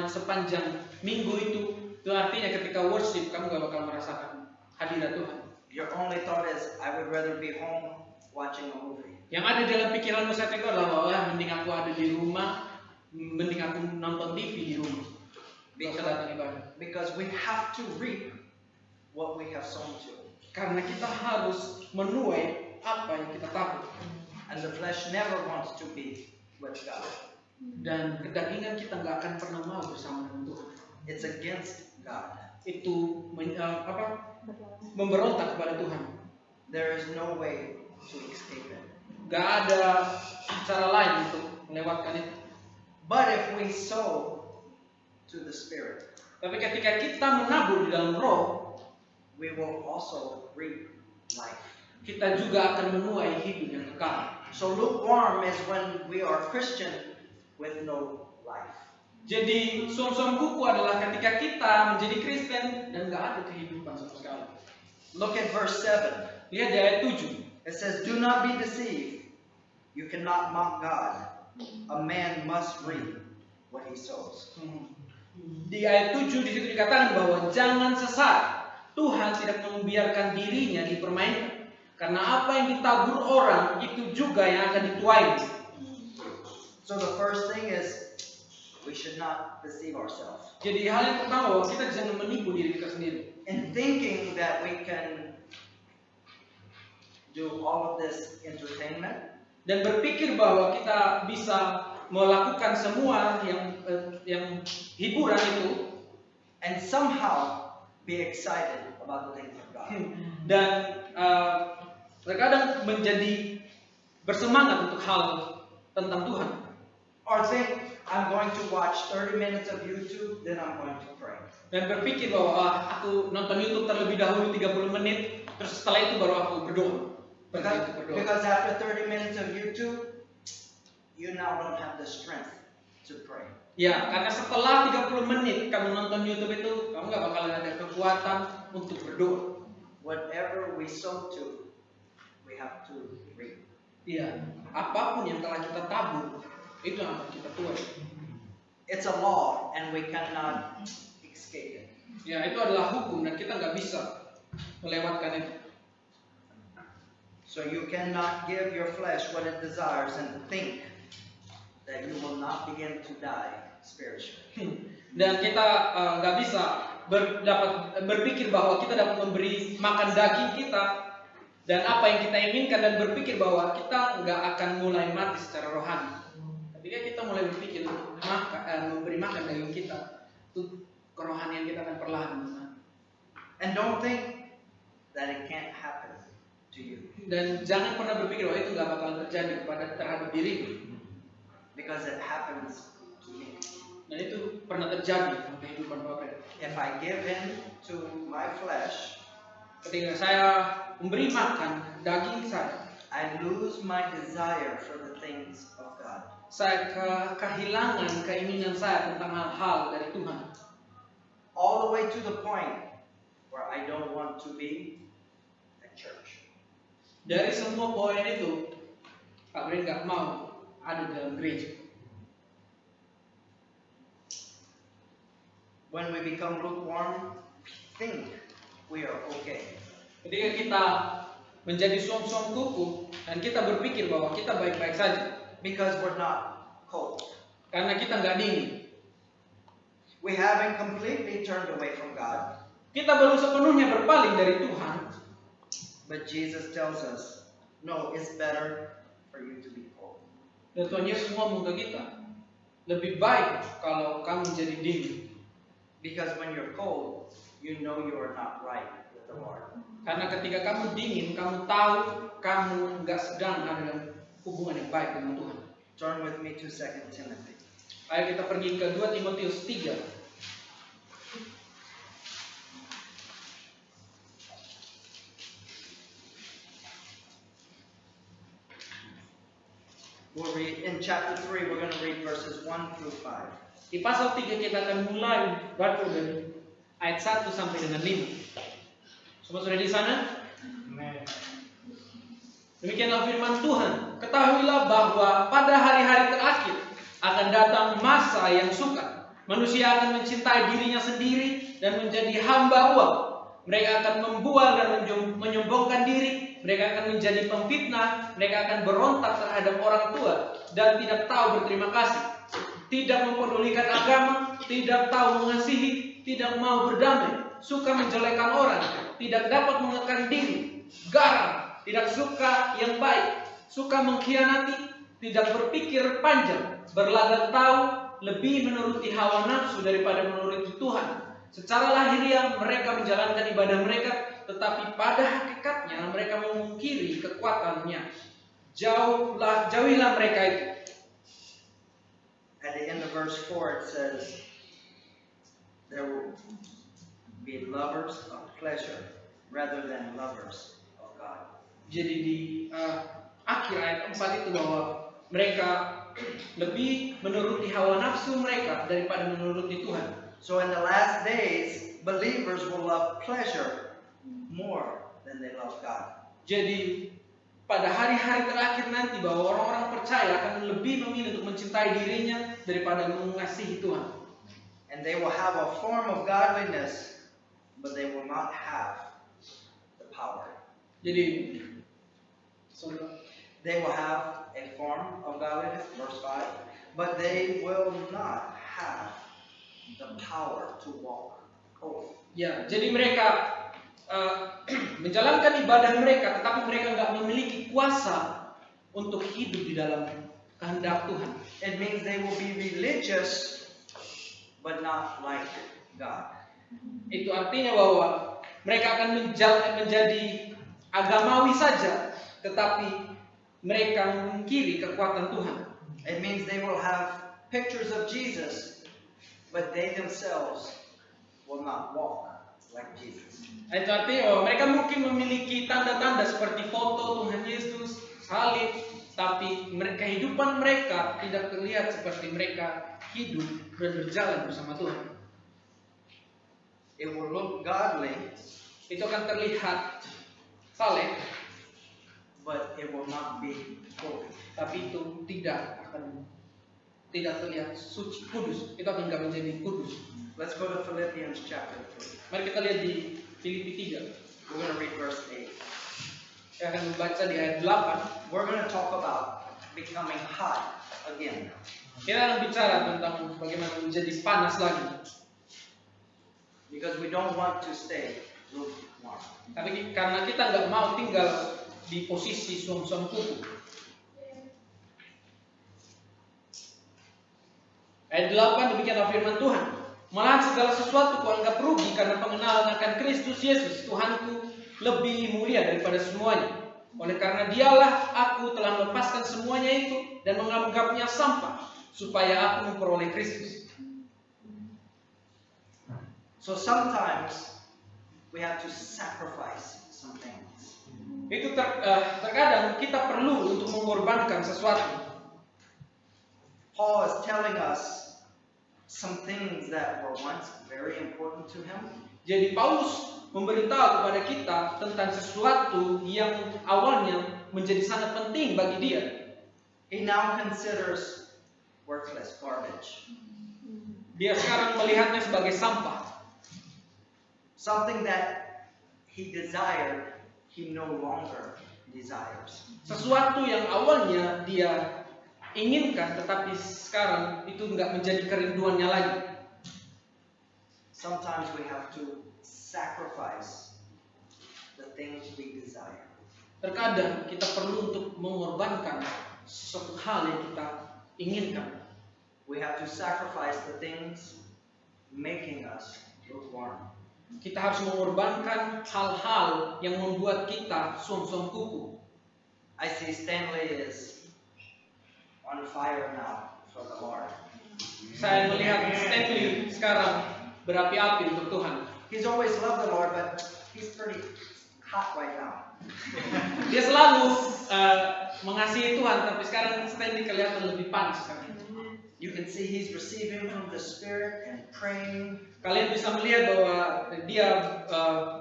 Speaker 2: sepanjang minggu itu artinya ketika worship kamu gak bakal merasakan hadirat Tuhan.
Speaker 1: Your only thought is, I would rather be home watching a movie.
Speaker 2: Yang ada dalam pikiranmu saat itu adalah bahwa mending aku ada di rumah, mending aku nonton TV di rumah. Bisa datang ibadah.
Speaker 1: Because we have to reap what we have sown to.
Speaker 2: Karena kita harus menuai apa yang kita tabur.
Speaker 1: And the flesh never wants to be with God.
Speaker 2: Dan kedagingan kita nggak akan pernah mau bersama dengan Tuhan.
Speaker 1: It's against God.
Speaker 2: Itu memberontak kepada Tuhan.
Speaker 1: There is no way to escape it.
Speaker 2: Gak ada cara lain untuk melewatkan itu.
Speaker 1: But if we sow to the Spirit,
Speaker 2: Tapi ketika kita menabur di dalam roh,
Speaker 1: we will also reap life.
Speaker 2: kita juga akan menuai hidup yang kekal.
Speaker 1: So lukewarm is when we are Christian with no life.
Speaker 2: Jadi som-som kuku adalah ketika kita menjadi Kristen dan gak ada kehidupan sama sekali.
Speaker 1: Look at verse 7.
Speaker 2: Lihat di ayat 7.
Speaker 1: It says, do not be deceived. You cannot mock God. A man must reap what he sows.
Speaker 2: Di ayat 7 di situ dikatakan bahwa jangan sesat. Tuhan tidak membiarkan dirinya dipermainkan. Karena apa yang ditabur orang itu juga yang akan dituai.
Speaker 1: So the first thing is, we should not deceive ourselves.
Speaker 2: Jadi hal yang pertama bahwa kita jangan menipu diri kita sendiri.
Speaker 1: In thinking that we can do all of this entertainment,
Speaker 2: dan berpikir bahwa kita bisa melakukan semua yang hiburan itu,
Speaker 1: and somehow be excited about the things of God.
Speaker 2: dan terkadang menjadi bersemangat untuk hal tentang Tuhan.
Speaker 1: Or think, I'm going to watch 30 minutes of YouTube, then I'm going to pray.
Speaker 2: Dan berpikir bahwa aku nonton YouTube terlebih dahulu 30 menit, terus setelah itu baru aku berdoa.
Speaker 1: Because after 30 minutes of YouTube, you now don't have the strength to pray.
Speaker 2: Ya, karena setelah 30 menit kamu nonton YouTube itu, kamu nggak bakalan ada kekuatan untuk berdoa.
Speaker 1: Whatever we sow to, we have to reap.
Speaker 2: Iya, apapun yang telah kita tabur, itu yang akan kita tuai.
Speaker 1: It's a law, and we cannot escape it.
Speaker 2: Ya, itu adalah hukum dan kita nggak bisa melewatkan itu.
Speaker 1: So you cannot give your flesh what it desires and think that you will not begin to die spiritually.
Speaker 2: Dan kita nggak bisa berpikir bahwa kita dapat memberi makan daging kita dan apa yang kita inginkan, dan berpikir bahwa kita nggak akan mulai mati secara rohani. Ketika kita mulai berpikir memberi makan daging kita, itu kerohanian kita akan perlahan mati.
Speaker 1: And don't think that it can't happen to you,
Speaker 2: Dan jangan pernah berpikir bahwa itu nggak bakal terjadi terhadap dirimu.
Speaker 1: because it happens to me.
Speaker 2: Dan itu pernah terjadi dalam kehidupan Bapak.
Speaker 1: If I give in to my flesh,
Speaker 2: Ketika saya memberi makan daging saya,
Speaker 1: I lose my desire for the things of God.
Speaker 2: saya kehilangan keinginan saya tentang hal-hal dari Tuhan.
Speaker 1: All the way to the point where I don't want to be at church.
Speaker 2: Dari semua poin itu, Pak Brin nggak mau ada dalam gereja.
Speaker 1: When we become lukewarm, we think we are okay.
Speaker 2: Ketika kita menjadi suam-suam kuku dan kita berpikir bahwa kita baik-baik saja,
Speaker 1: Because we're not cold.
Speaker 2: karena kita nggak dingin.
Speaker 1: We haven't completely turned away from God,
Speaker 2: Kita belum sepenuhnya berpaling dari Tuhan.
Speaker 1: but Jesus tells us, no, it's better for you to be cold.
Speaker 2: Dan Tuhan Yesus ngomong ke kita, lebih baik kalau kamu jadi dingin.
Speaker 1: Because when you're cold, you know you are not right with the Lord.
Speaker 2: Karena ketika kamu dingin, kamu tahu kamu nggak sedang ada dalam hubungan yang baik dengan Tuhan.
Speaker 1: Turn with me to 2 Timothy.
Speaker 2: Ayo kita pergi ke 2 Timotius 3.
Speaker 1: We'll read in chapter 3, we're going to read verses 1 through 5.
Speaker 2: Di pasal 3 kita akan mulai baca dari ayat 1 sampai dengan 5. Semua sudah di sana? Demikianlah firman Tuhan. Ketahuilah bahwa pada hari-hari terakhir akan datang masa yang sukar. Manusia akan mencintai dirinya sendiri dan menjadi hamba uang. Mereka akan membual dan menyombongkan diri. Mereka akan menjadi pemfitnah. Mereka akan berontak terhadap orang tua dan tidak tahu berterima kasih. Tidak mempedulikan agama, tidak tahu mengasihi, tidak mau berdamai, suka menjelekkan orang, tidak dapat mengekang diri, garang, tidak suka yang baik, suka mengkhianati, tidak berpikir panjang, berlagak tahu, lebih menuruti hawa nafsu daripada menuruti Tuhan. Secara lahiriah mereka menjalankan ibadah mereka, tetapi pada hakikatnya mereka memungkiri kekuatannya. Jauhilah mereka itu.
Speaker 1: At the end of verse 4 it says, there will be lovers of pleasure rather than lovers of God.
Speaker 2: Jadi di akhir ayat 4 itu bahwa mereka lebih menuruti hawa nafsu mereka daripada menuruti Tuhan.
Speaker 1: So in the last days, believers will love pleasure more than they love God.
Speaker 2: Jadi pada hari-hari terakhir nanti bahwa orang-orang percaya akan lebih memilih untuk mencintai dirinya daripada mengasihi Tuhan.
Speaker 1: And they will have a form of godliness, but they will not have the power.
Speaker 2: Jadi
Speaker 1: They will have a form of godliness, verse 5, but they will not have the power to walk holy.
Speaker 2: ya, jadi mereka menjalankan ibadah mereka, tetapi mereka nggak memiliki kuasa untuk hidup di dalam kehendak Tuhan.
Speaker 1: It means they will be religious, but not like God.
Speaker 2: Itu artinya bahwa mereka akan menjadi agamawi saja, tetapi mereka mengingkari kekuatan Tuhan.
Speaker 1: It means they will have pictures of Jesus, but they themselves will not walk like Jesus.
Speaker 2: Itu artinya bahwa mereka mungkin memiliki tanda-tanda seperti foto Tuhan Yesus, salib, tapi kehidupan mereka tidak terlihat seperti mereka hidup dan berjalan bersama Tuhan.
Speaker 1: It will look godly,
Speaker 2: Itu akan terlihat saleh,
Speaker 1: but it will not be holy.
Speaker 2: tapi itu tidak terlihat suci, kudus. Itu akan nggak menjadi kudus.
Speaker 1: Let's go to Philippians chapter 3.
Speaker 2: Mari kita lihat di Filipi 3.
Speaker 1: We're going to read verse 8.
Speaker 2: Saya akan membaca di ayat 8.
Speaker 1: We're going to talk about becoming hot again.
Speaker 2: Kita akan bicara tentang bagaimana menjadi panas lagi.
Speaker 1: Because we don't want to stay lukewarm.
Speaker 2: Tapi karena kita nggak mau tinggal di posisi suam-suam kuku. Ayat 8 demikianlah firman Tuhan. Malahan segala sesuatu kuanggap rugi karena pengenalan akan Kristus Yesus Tuhanku lebih mulia daripada semuanya. Oleh karena dialah aku telah melepaskan semuanya itu dan menganggapnya sampah supaya aku memperoleh Kristus.
Speaker 1: So sometimes we have to sacrifice some things.
Speaker 2: Itu terkadang kita perlu untuk mengorbankan sesuatu.
Speaker 1: Paul is telling us some things that were once very important to him.
Speaker 2: Jadi Paulus memberitahu kepada kita tentang sesuatu yang awalnya menjadi sangat penting bagi dia.
Speaker 1: He now considers worthless garbage.
Speaker 2: Dia sekarang melihatnya sebagai sampah.
Speaker 1: Something that he desired, he no longer desires.
Speaker 2: Sesuatu yang awalnya dia inginkan, tetapi sekarang itu nggak menjadi kerinduannya lagi.
Speaker 1: Sometimes we have to sacrifice the things we desire.
Speaker 2: Terkadang kita perlu untuk mengorbankan sesuatu hal yang kita inginkan.
Speaker 1: We have to sacrifice the things making us lukewarm.
Speaker 2: Kita harus mengorbankan hal-hal yang membuat kita suam-suam kuku.
Speaker 1: I see Stanley is on fire now for the Lord.
Speaker 2: Saya melihat Stanley sekarang berapi-api untuk Tuhan.
Speaker 1: He's always loved the Lord, but he's pretty hot right now.
Speaker 2: Dia selalu mengasihi Tuhan, tapi sekarang Stanley kelihatan lebih panas sekarang.
Speaker 1: You can see he's receiving from the Spirit and praying.
Speaker 2: Kalian bisa melihat bahwa dia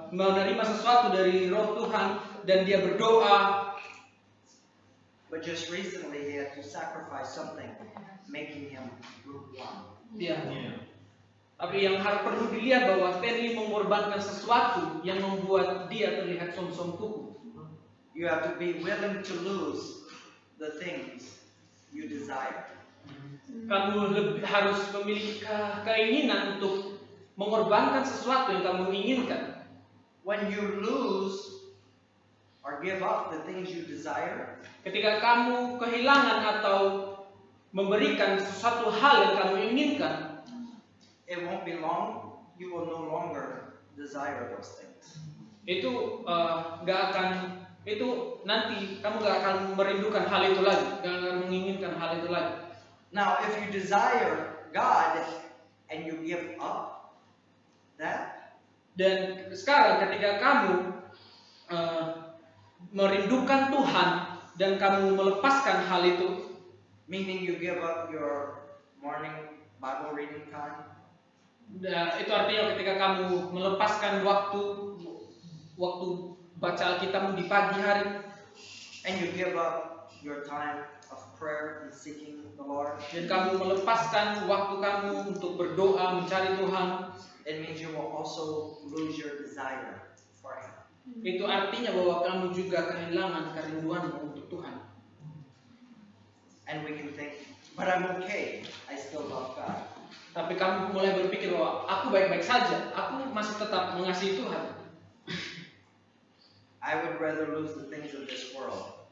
Speaker 2: menerima sesuatu dari Roh Tuhan dan dia berdoa.
Speaker 1: But just recently he had to sacrifice something, making him lukewarm.
Speaker 2: Dia. Tapi yang harus perlu dilihat bahwa Stanley mengorbankan sesuatu yang membuat dia terlihat som-som kuku.
Speaker 1: You have to be willing to lose the things you desire.
Speaker 2: Kamu harus memiliki keinginan untuk mengorbankan sesuatu yang kamu inginkan.
Speaker 1: When you lose or give up the things you desire,
Speaker 2: Ketika kamu kehilangan atau memberikan sesuatu hal yang kamu inginkan,
Speaker 1: it won't be long. You will no longer desire those things.
Speaker 2: itu nanti kamu gak akan merindukan hal itu lagi, gak akan menginginkan hal itu lagi.
Speaker 1: Now, if you desire God and you give up that,
Speaker 2: Dan sekarang ketika kamu merindukan Tuhan dan kamu melepaskan hal itu,
Speaker 1: meaning you give up your morning Bible reading time,
Speaker 2: itu artinya ketika kamu melepaskan waktu baca Alkitab di pagi hari,
Speaker 1: and you give up your time of prayer and seeking the Lord,
Speaker 2: dan kamu melepaskan waktu kamu untuk berdoa mencari Tuhan,
Speaker 1: it means you will also lose your desire for Him.
Speaker 2: itu artinya bahwa kamu juga kehilangan kerinduanmu untuk Tuhan.
Speaker 1: And we can think, but I'm okay, I still love God.
Speaker 2: Tapi kamu mulai berpikir bahwa aku baik-baik saja, aku masih tetap mengasihi Tuhan.
Speaker 1: I would rather lose the things of this world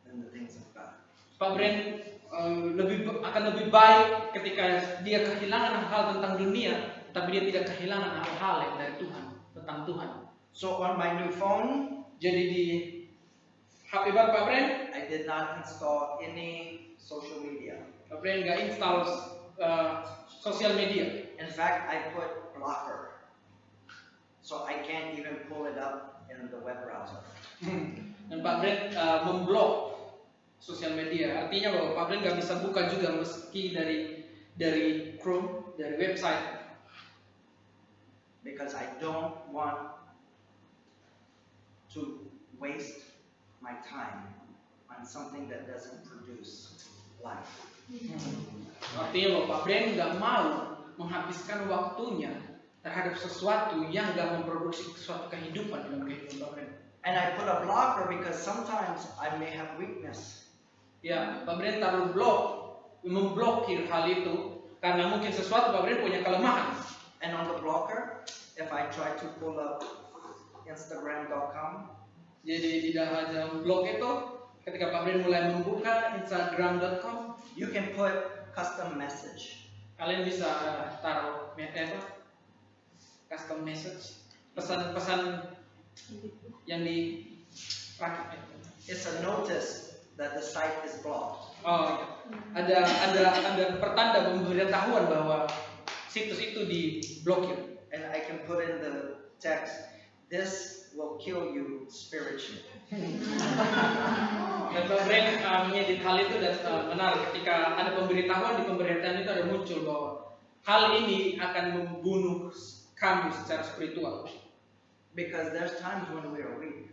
Speaker 1: than the things of God.
Speaker 2: Pak Bren akan lebih baik ketika dia kehilangan hal tentang dunia, tapi dia tidak kehilangan hal-hal yang dari Tuhan, tentang Tuhan.
Speaker 1: So on my new phone,
Speaker 2: Jadi di HP baru Pak Bren,
Speaker 1: I did not install any social media.
Speaker 2: Pak Bren nggak install sosial media.
Speaker 1: In fact, I put blocker. So I can't even pull it up in the web browser.
Speaker 2: Dan Pak Bren memblok sosial media. Artinya bahwa Pak Bren nggak bisa buka juga meski dari Chrome, dari website.
Speaker 1: Because I don't want to waste my time on something that doesn't produce life.
Speaker 2: Artinya bahwa Pak Bren nggak mau menghabiskan waktunya terhadap sesuatu yang nggak memproduksi suatu kehidupan dalam kehidupan Pak Bren.
Speaker 1: And I put a blocker because sometimes I may have weakness.
Speaker 2: Ya, Pak Bren taruh memblokir hal itu karena mungkin sesuatu Pak Bren punya kelemahan.
Speaker 1: And on the blocker, if I try to pull up Instagram.com,
Speaker 2: Jadi tidak hanya blok itu, ketika Pak Bren mulai membuka Instagram.com,
Speaker 1: you can put custom message.
Speaker 2: kalian bisa taruh custom message, pesan-pesan yang dirakit.
Speaker 1: It's a notice that the site is blocked.
Speaker 2: Oh, ada pertanda pemberitahuan bahwa situs itu diblokir.
Speaker 1: And I can put in the text, this will kill you spiritually.
Speaker 2: Dan Pak Bren mengedit hal itu dan menarik ketika ada pemberitahuan di pemberitaan itu ada muncul bahwa hal ini akan membunuh kamu secara spiritual.
Speaker 1: Because there's times when we are weak.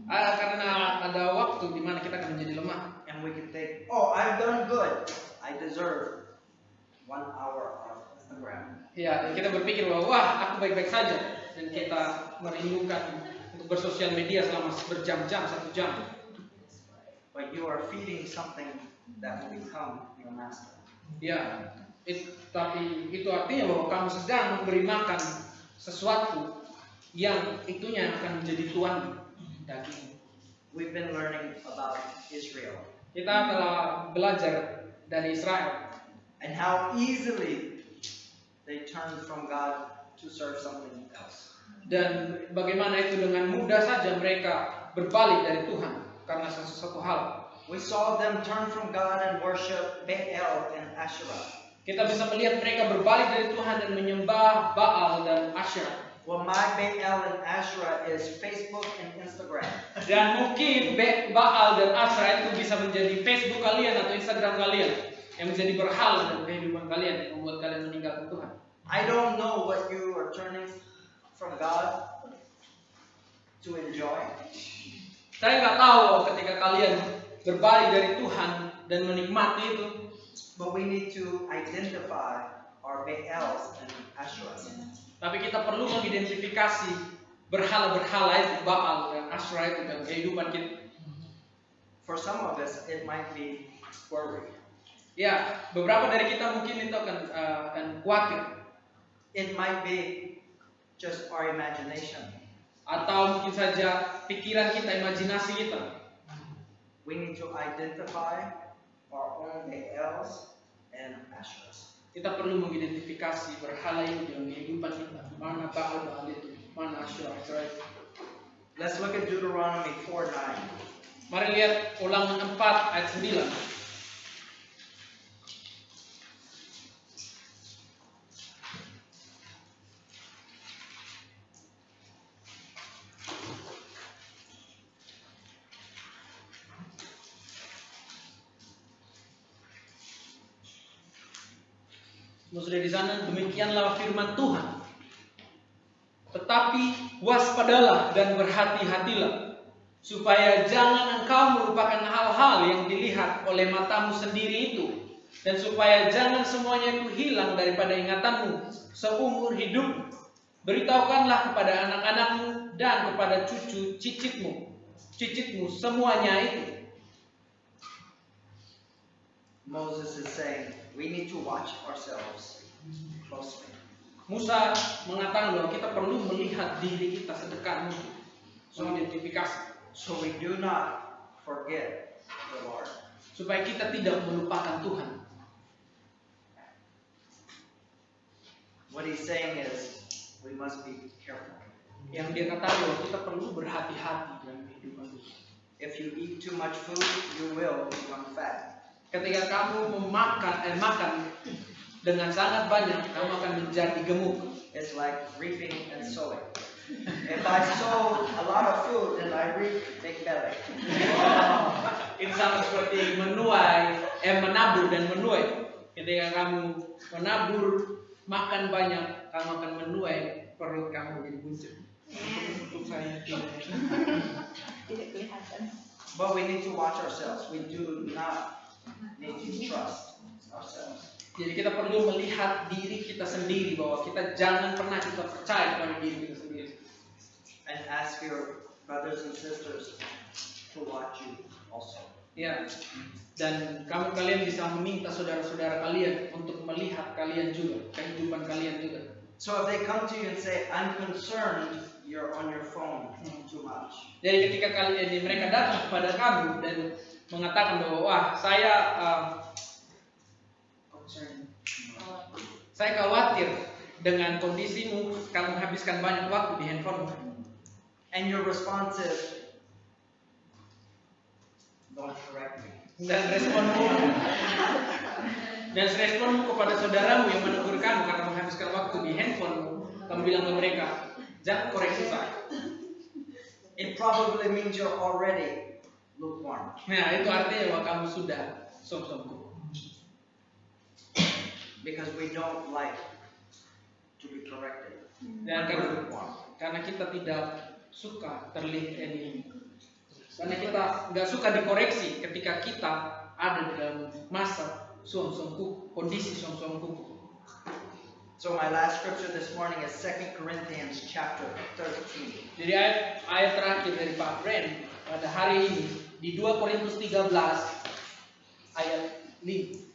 Speaker 2: Karena ada waktu di mana kita akan menjadi lemah.
Speaker 1: And we can think, oh, I've done good. I deserve 1 hour of Instagram.
Speaker 2: Ya, dan kita berpikir bahwa wah, aku baik-baik saja, dan kita merindukan untuk bersosial media selama berjam-jam, 1 jam.
Speaker 1: But you are feeding something that will become your master.
Speaker 2: Ya, tapi itu artinya bahwa kamu sedang memberi makan sesuatu yang itunya akan menjadi tuan daging.
Speaker 1: We've been learning about Israel
Speaker 2: Kita telah belajar dari Israel
Speaker 1: and how easily they turned from God to serve something else.
Speaker 2: dan bagaimana itu dengan mudah saja mereka berbalik dari Tuhan karena sesuatu hal.
Speaker 1: We saw them turn from God and worship Baal and Asherah.
Speaker 2: Kita bisa melihat mereka berbalik dari Tuhan dan menyembah Baal dan Asyerah.
Speaker 1: Well, my Baal and Asherah is Facebook and Instagram.
Speaker 2: Dan mungkin Baal dan Asyerah itu bisa menjadi Facebook kalian atau Instagram kalian yang menjadi berhala dalam kehidupan kalian yang membuat kalian meninggalkan Tuhan.
Speaker 1: I don't know what you are turning from God to enjoy.
Speaker 2: Saya nggak tahu ketika kalian berbalik dari Tuhan dan menikmati itu.
Speaker 1: But we need to identify our Baals and Asherahs.
Speaker 2: Tapi kita perlu mengidentifikasi berhala-berhala itu, Baal dan Asyerah itu dalam kehidupan kita.
Speaker 1: For some of us, it might be worry.
Speaker 2: Ya, beberapa dari kita mungkin itu akan khawatir.
Speaker 1: It might be just our imagination.
Speaker 2: Atau mungkin saja pikiran kita, imajinasi kita.
Speaker 1: We need to identify our own Baals and Asherahs.
Speaker 2: Kita perlu mengidentifikasi berhala itu dalam kehidupan kita. Mana Baal itu, mana Asyerah itu.
Speaker 1: Let's look at Deuteronomy 4:9.
Speaker 2: Mari lihat Ulangan 4 ayat 9. Sudah di sana, demikianlah firman Tuhan. Tetapi waspadalah dan berhati-hatilah, supaya jangan engkau melupakan hal-hal yang dilihat oleh matamu sendiri itu, dan supaya jangan semuanya itu hilang daripada ingatanmu seumur hidup. Beritahukanlah kepada anak-anakmu dan kepada cucu cicitmu semuanya itu.
Speaker 1: Moses is saying, we need to watch ourselves closely.
Speaker 2: Musa mengatakan bahwa kita perlu melihat diri kita sedekat mungkin. mengidentifikasi.
Speaker 1: So we do not forget the Lord.
Speaker 2: Supaya kita tidak melupakan Tuhan.
Speaker 1: What he's saying is, we must be careful.
Speaker 2: Yang dia katakan bahwa kita perlu berhati-hati dalam kehidupan kita.
Speaker 1: If you eat too much food, you will become fat.
Speaker 2: Ketika kamu makan dengan sangat banyak, kamu akan menjadi gemuk.
Speaker 1: It's like reaping and sowing. If I sow a lot of food, then I reap big belly.
Speaker 2: Itu sama seperti menabur dan menuai. Ketika kamu menabur, makan banyak, kamu akan menuai, perut kamu jadi buncit. Untuk saya
Speaker 3: Tidak kelihatan.
Speaker 1: But we need to watch ourselves. We do not need to trust ourselves.
Speaker 2: Jadi kita perlu melihat diri kita sendiri, bahwa kita jangan pernah kita percaya kepada diri kita sendiri.
Speaker 1: And ask your brothers and sisters to watch you also.
Speaker 2: Ya, dan kalian bisa meminta saudara-saudara kalian untuk melihat kalian juga, kehidupan kalian juga.
Speaker 1: So if they come to you and say, I'm concerned you're on your phone too much.
Speaker 2: Jadi ketika mereka datang kepada kamu dan mengatakan bahwa wah saya khawatir dengan kondisimu, kamu habiskan banyak waktu di handphone.
Speaker 1: And your response is, don't correct me.
Speaker 2: Dan responmu kepada saudaramu yang menegur kamu karena menghabiskan waktu di handphone, kamu bilang ke mereka, jangan koreksi saya.
Speaker 1: It probably means you're already lukewarm.
Speaker 2: Nah, itu artinya bahwa kamu sudah som-somku.
Speaker 1: Because we don't like to be corrected.
Speaker 2: Dan
Speaker 1: We're lukewarm.
Speaker 2: karena kita tidak suka terlihat ini. Karena kita nggak suka dikoreksi ketika kita ada di dalam masa som-somku, kondisi som-somku.
Speaker 1: So my last scripture this morning is 2 Corinthians chapter 13.
Speaker 2: Jadi ayat terakhir dari Pak Ren pada hari ini di 2 Korintus 13 ayat 5.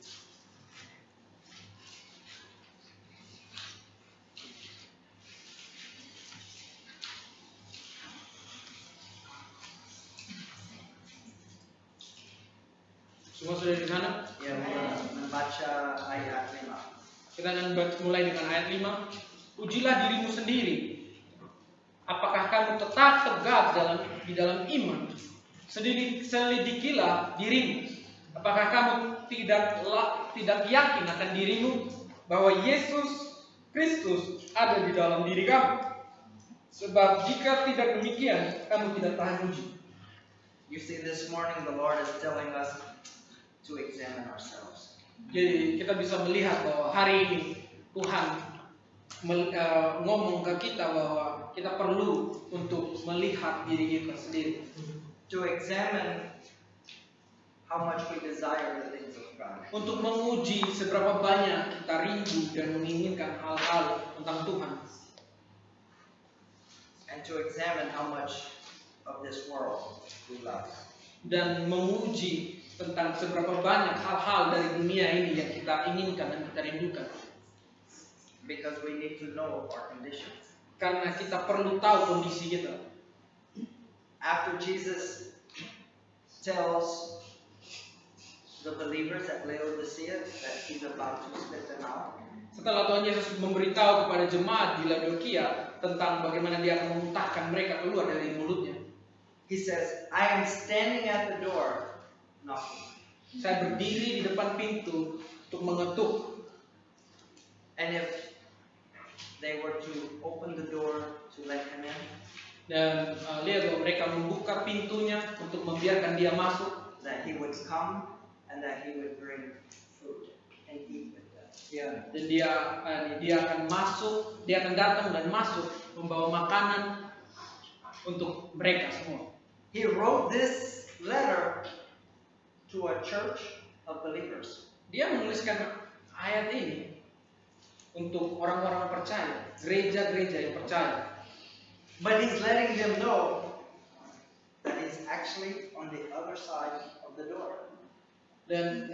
Speaker 2: Semua sudah di sana?
Speaker 1: Ya, membaca ayat 5.
Speaker 2: Kita akan mulai dengan ayat 5. Ujilah dirimu sendiri. Apakah kamu tetap tegak di dalam iman? Selidikilah dirimu. Apakah kamu tidak yakin akan dirimu bahwa Yesus Kristus ada di dalam diri kamu? Sebab jika tidak demikian, kamu tidak tahan uji.
Speaker 1: You see, this morning the Lord is telling us to examine ourselves.
Speaker 2: Jadi kita bisa melihat bahwa hari ini Tuhan ngomong ke kita bahwa kita perlu untuk melihat diri kita sendiri.
Speaker 1: To examine how much we desire the things of God.
Speaker 2: Untuk menguji seberapa banyak kita rindu dan menginginkan hal-hal tentang Tuhan.
Speaker 1: And to examine how much of this world we love.
Speaker 2: Dan menguji tentang seberapa banyak hal-hal dari dunia ini yang kita inginkan dan kita rindukan.
Speaker 1: Because we need to know our condition.
Speaker 2: Karena kita perlu tahu kondisi kita.
Speaker 1: After Jesus tells the believers at Laodicea that he's about to spit them out.
Speaker 2: Setelah Tuhan Yesus memberitahu kepada jemaat di Laodikia tentang bagaimana dia akan memuntahkan mereka keluar dari mulutnya.
Speaker 1: He says, I am standing at the door knocking.
Speaker 2: Saya berdiri di depan pintu untuk mengetuk.
Speaker 1: And if they were to open the door to let him in,
Speaker 2: Dan lihat bahwa mereka membuka pintunya untuk membiarkan dia masuk.
Speaker 1: that he would come and that he would bring food and eat with them.
Speaker 2: Ya, dan dia akan masuk, dia akan datang dan masuk membawa makanan untuk mereka semua.
Speaker 1: He wrote this letter to a church of believers.
Speaker 2: Dia menuliskan ayat ini untuk orang-orang percaya, gereja-gereja yang percaya.
Speaker 1: But he's letting them know that he's actually on the other side of the door.
Speaker 2: Dan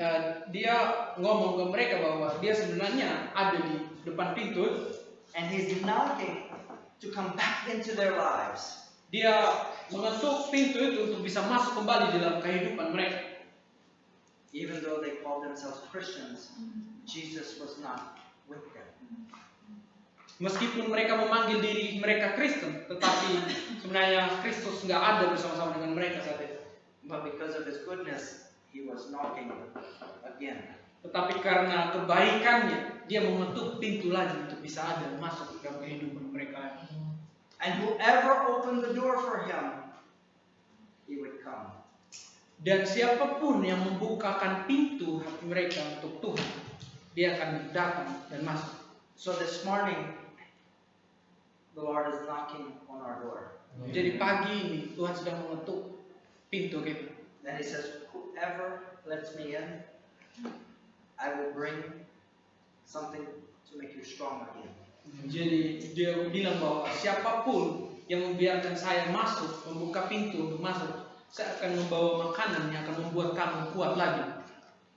Speaker 2: dia ngomong ke mereka bahwa dia sebenarnya ada di depan pintu.
Speaker 1: And he's knocking to come back into their lives.
Speaker 2: dia mengetuk pintu itu untuk bisa masuk kembali dalam kehidupan mereka.
Speaker 1: Even though they called themselves Christians, Jesus was not with them.
Speaker 2: Meskipun mereka memanggil diri mereka Kristen, tetapi sebenarnya Kristus nggak ada bersama-sama dengan mereka saat itu.
Speaker 1: But because of his goodness, he was knocking again.
Speaker 2: Tetapi karena kebaikannya, dia mengetuk pintu lagi untuk bisa ada masuk ke dalam kehidupan mereka.
Speaker 1: And whoever opened the door for him, he would come.
Speaker 2: Dan siapapun yang membukakan pintu hati mereka untuk Tuhan, dia akan datang dan masuk.
Speaker 1: So this morning, the Lord is knocking on our door.
Speaker 2: Jadi pagi ini Tuhan sedang mengetuk pintu kita.
Speaker 1: And he says, whoever lets me in, I will bring something to make you strong again.
Speaker 2: Jadi dia bilang bahwa siapapun yang membiarkan saya masuk, membuka pintu untuk masuk, saya akan membawa makanan yang akan membuat kamu kuat lagi.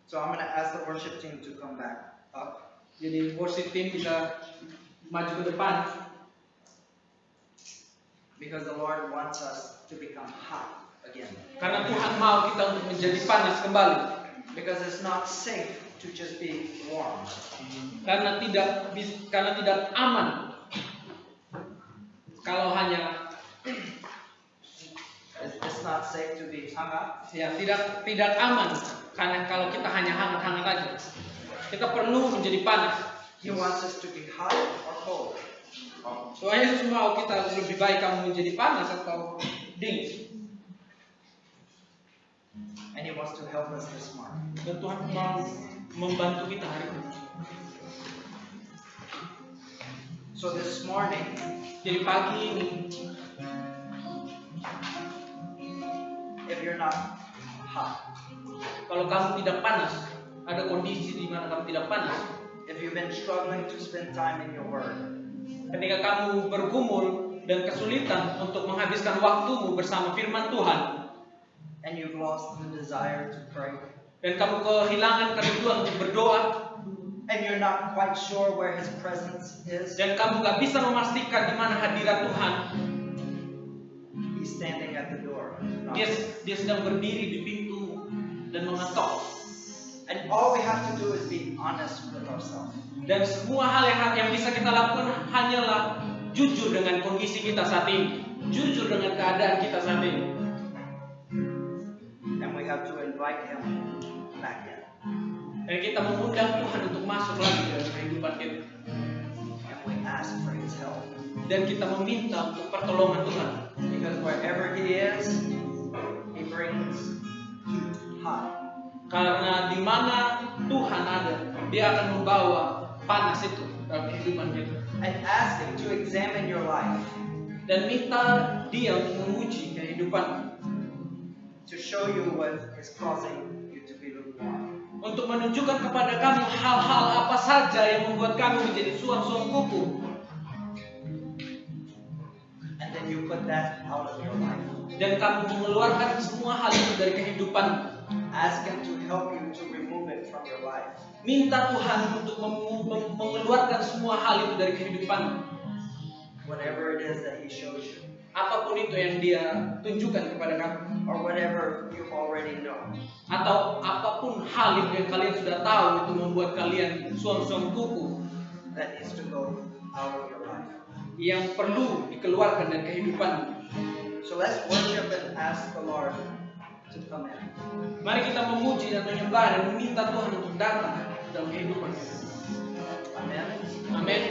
Speaker 1: So I'm going to ask the worship team to come back up.
Speaker 2: Jadi worship team bisa maju ke depan.
Speaker 1: Because the Lord wants us to become hot again.
Speaker 2: Karena Tuhan mau kita untuk menjadi panas kembali.
Speaker 1: Because it's not safe to just be warm.
Speaker 2: Karena tidak aman kalau hanya
Speaker 1: It's not safe to be hangat.
Speaker 2: ya tidak aman karena kalau kita hanya hangat-hangat aja. Kita perlu menjadi panas.
Speaker 1: He wants us to be hot or cold.
Speaker 2: Tuhan Yesus mau kita lebih baik kamu menjadi panas atau dingin.
Speaker 1: And he wants to help us this morning.
Speaker 2: Dan Tuhan mau membantu kita hari ini.
Speaker 1: So this morning,
Speaker 2: Jadi pagi ini,
Speaker 1: if you're not hot,
Speaker 2: kalau kamu tidak panas, ada kondisi di mana kamu tidak panas.
Speaker 1: if you've been struggling to spend time in your word,
Speaker 2: Ketika kamu bergumul dan kesulitan untuk menghabiskan waktumu bersama firman Tuhan,
Speaker 1: and you've lost the desire to pray,
Speaker 2: dan kamu kehilangan kerinduan untuk berdoa,
Speaker 1: and you're not quite sure where his presence is,
Speaker 2: dan kamu gak bisa memastikan di mana hadirat Tuhan,
Speaker 1: he's standing at the door.
Speaker 2: dia sedang berdiri di pintu dan mengetok.
Speaker 1: And all we have to do is be honest with ourselves.
Speaker 2: Dan semua hal yang bisa kita lakukan hanyalah jujur dengan kondisi kita saat ini, jujur dengan keadaan kita saat ini.
Speaker 1: And we have to invite him back in.
Speaker 2: Dan kita mengundang Tuhan untuk masuk lagi dalam kehidupan kita.
Speaker 1: And we ask for his help.
Speaker 2: Dan kita meminta untuk pertolongan Tuhan.
Speaker 1: Because wherever he is, he brings heat, hot.
Speaker 2: Karena di mana Tuhan ada, dia akan membawa panas itu dalam kehidupan kita.
Speaker 1: And ask him to examine your life,
Speaker 2: Dan minta dia untuk menguji kehidupan,
Speaker 1: to show you what is causing you to be lukewarm.
Speaker 2: untuk menunjukkan kepada kamu hal-hal apa saja yang membuat kamu menjadi suam-suam kuku.
Speaker 1: And then you put that out of your life.
Speaker 2: Dan kamu mengeluarkan semua hal itu dari kehidupan.
Speaker 1: Ask him to help you to remove it from your life.
Speaker 2: Minta Tuhan untuk mengeluarkan semua hal itu dari kehidupan.
Speaker 1: Whatever it is that he shows you.
Speaker 2: Apapun itu yang dia tunjukkan kepada kamu.
Speaker 1: Or whatever you already know.
Speaker 2: Atau apapun hal itu yang kalian sudah tahu itu membuat kalian suam-suam kuku.
Speaker 1: That needs to go out of your life.
Speaker 2: Yang perlu dikeluarkan dari kehidupan.
Speaker 1: So let's worship and ask the Lord to come in.
Speaker 2: Mari kita memuji dan menyembah dan meminta Tuhan untuk datang dalam kehidupan kita.
Speaker 1: Amen.
Speaker 2: Amin.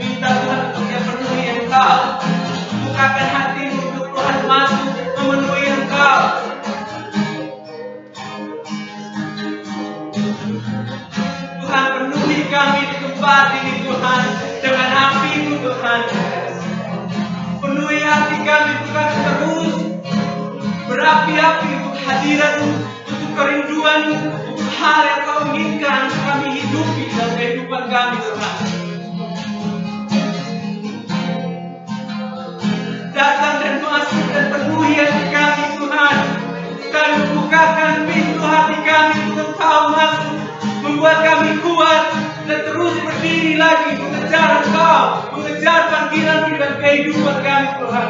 Speaker 2: Minta Tuhan untuk yang penuhi engkau. Bukakan hatimu untuk Tuhan masuk memenuhi engkau. Tuhan penuhi kami di tempat ini Tuhan dengan api-Mu Tuhan. Penuhi hati kami Tuhan terus berapi-api untuk hadirat-Mu, untuk kerinduan-Mu, untuk hal yang Kau inginkan kami hidupi dalam kehidupan kami Tuhan. Datang dan masuk dan penuhi hati kami Tuhan. Kami bukakan pintu hati kami untuk Kau masuk, membuat kami kuat dan terus berdiri lagi mengejar Engkau, mengejar panggilan dan kehidupan kami Tuhan.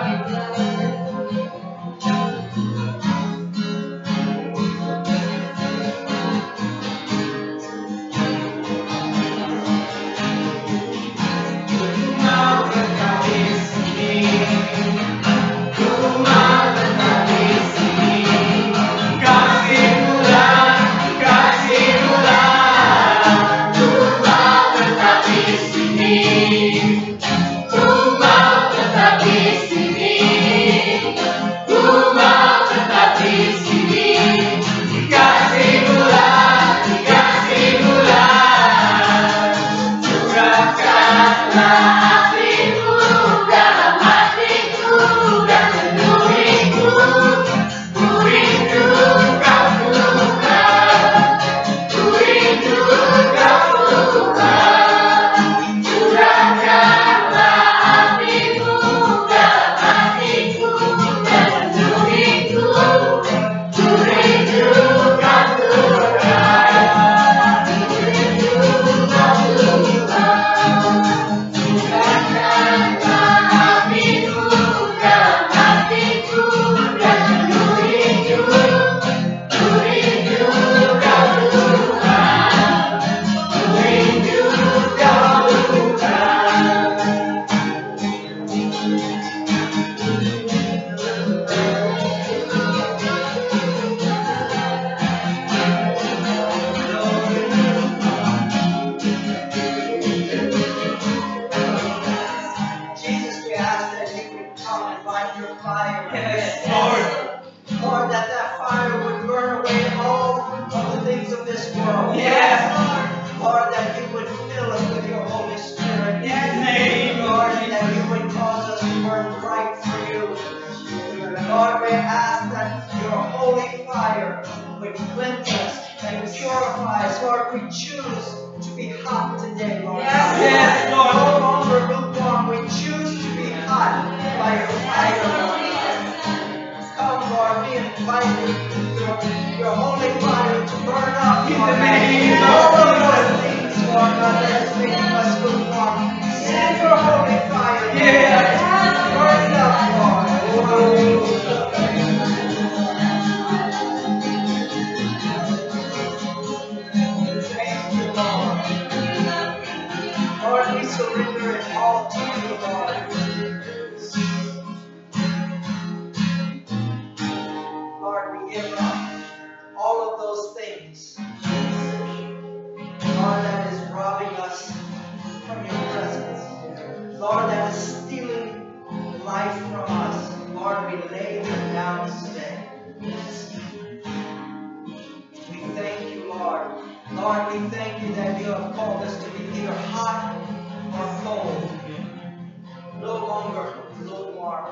Speaker 1: Lord, that is stealing life from us. Lord, we lay down today. We thank you, Lord. Lord, we thank you that you have called us to be either hot or cold. No longer lukewarm.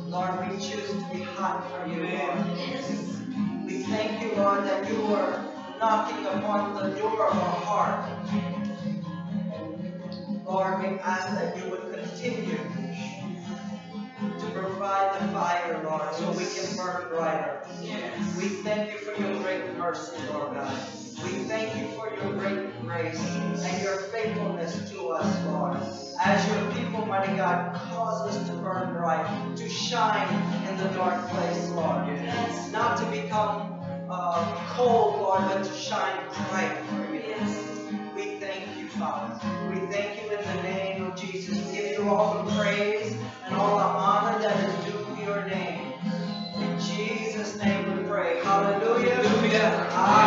Speaker 1: Lord, we choose to be hot for you, Lord. We thank you, Lord, that you are knocking upon the door of our heart. Lord, we ask that you would continue to provide the fire, Lord, so we can burn brighter. We thank you for your great mercy, Lord God. We thank you for your great grace and your faithfulness to us, Lord. As your people, mighty God, cause us to burn bright, to shine in the dark place, Lord. Not to become cold, Lord, but to shine bright for you. We thank you, Father. We thank you in the name of Jesus. We give you all the praise and all the honor that is due your name. In Jesus' name we pray. Hallelujah.
Speaker 2: Hallelujah.
Speaker 1: Amen.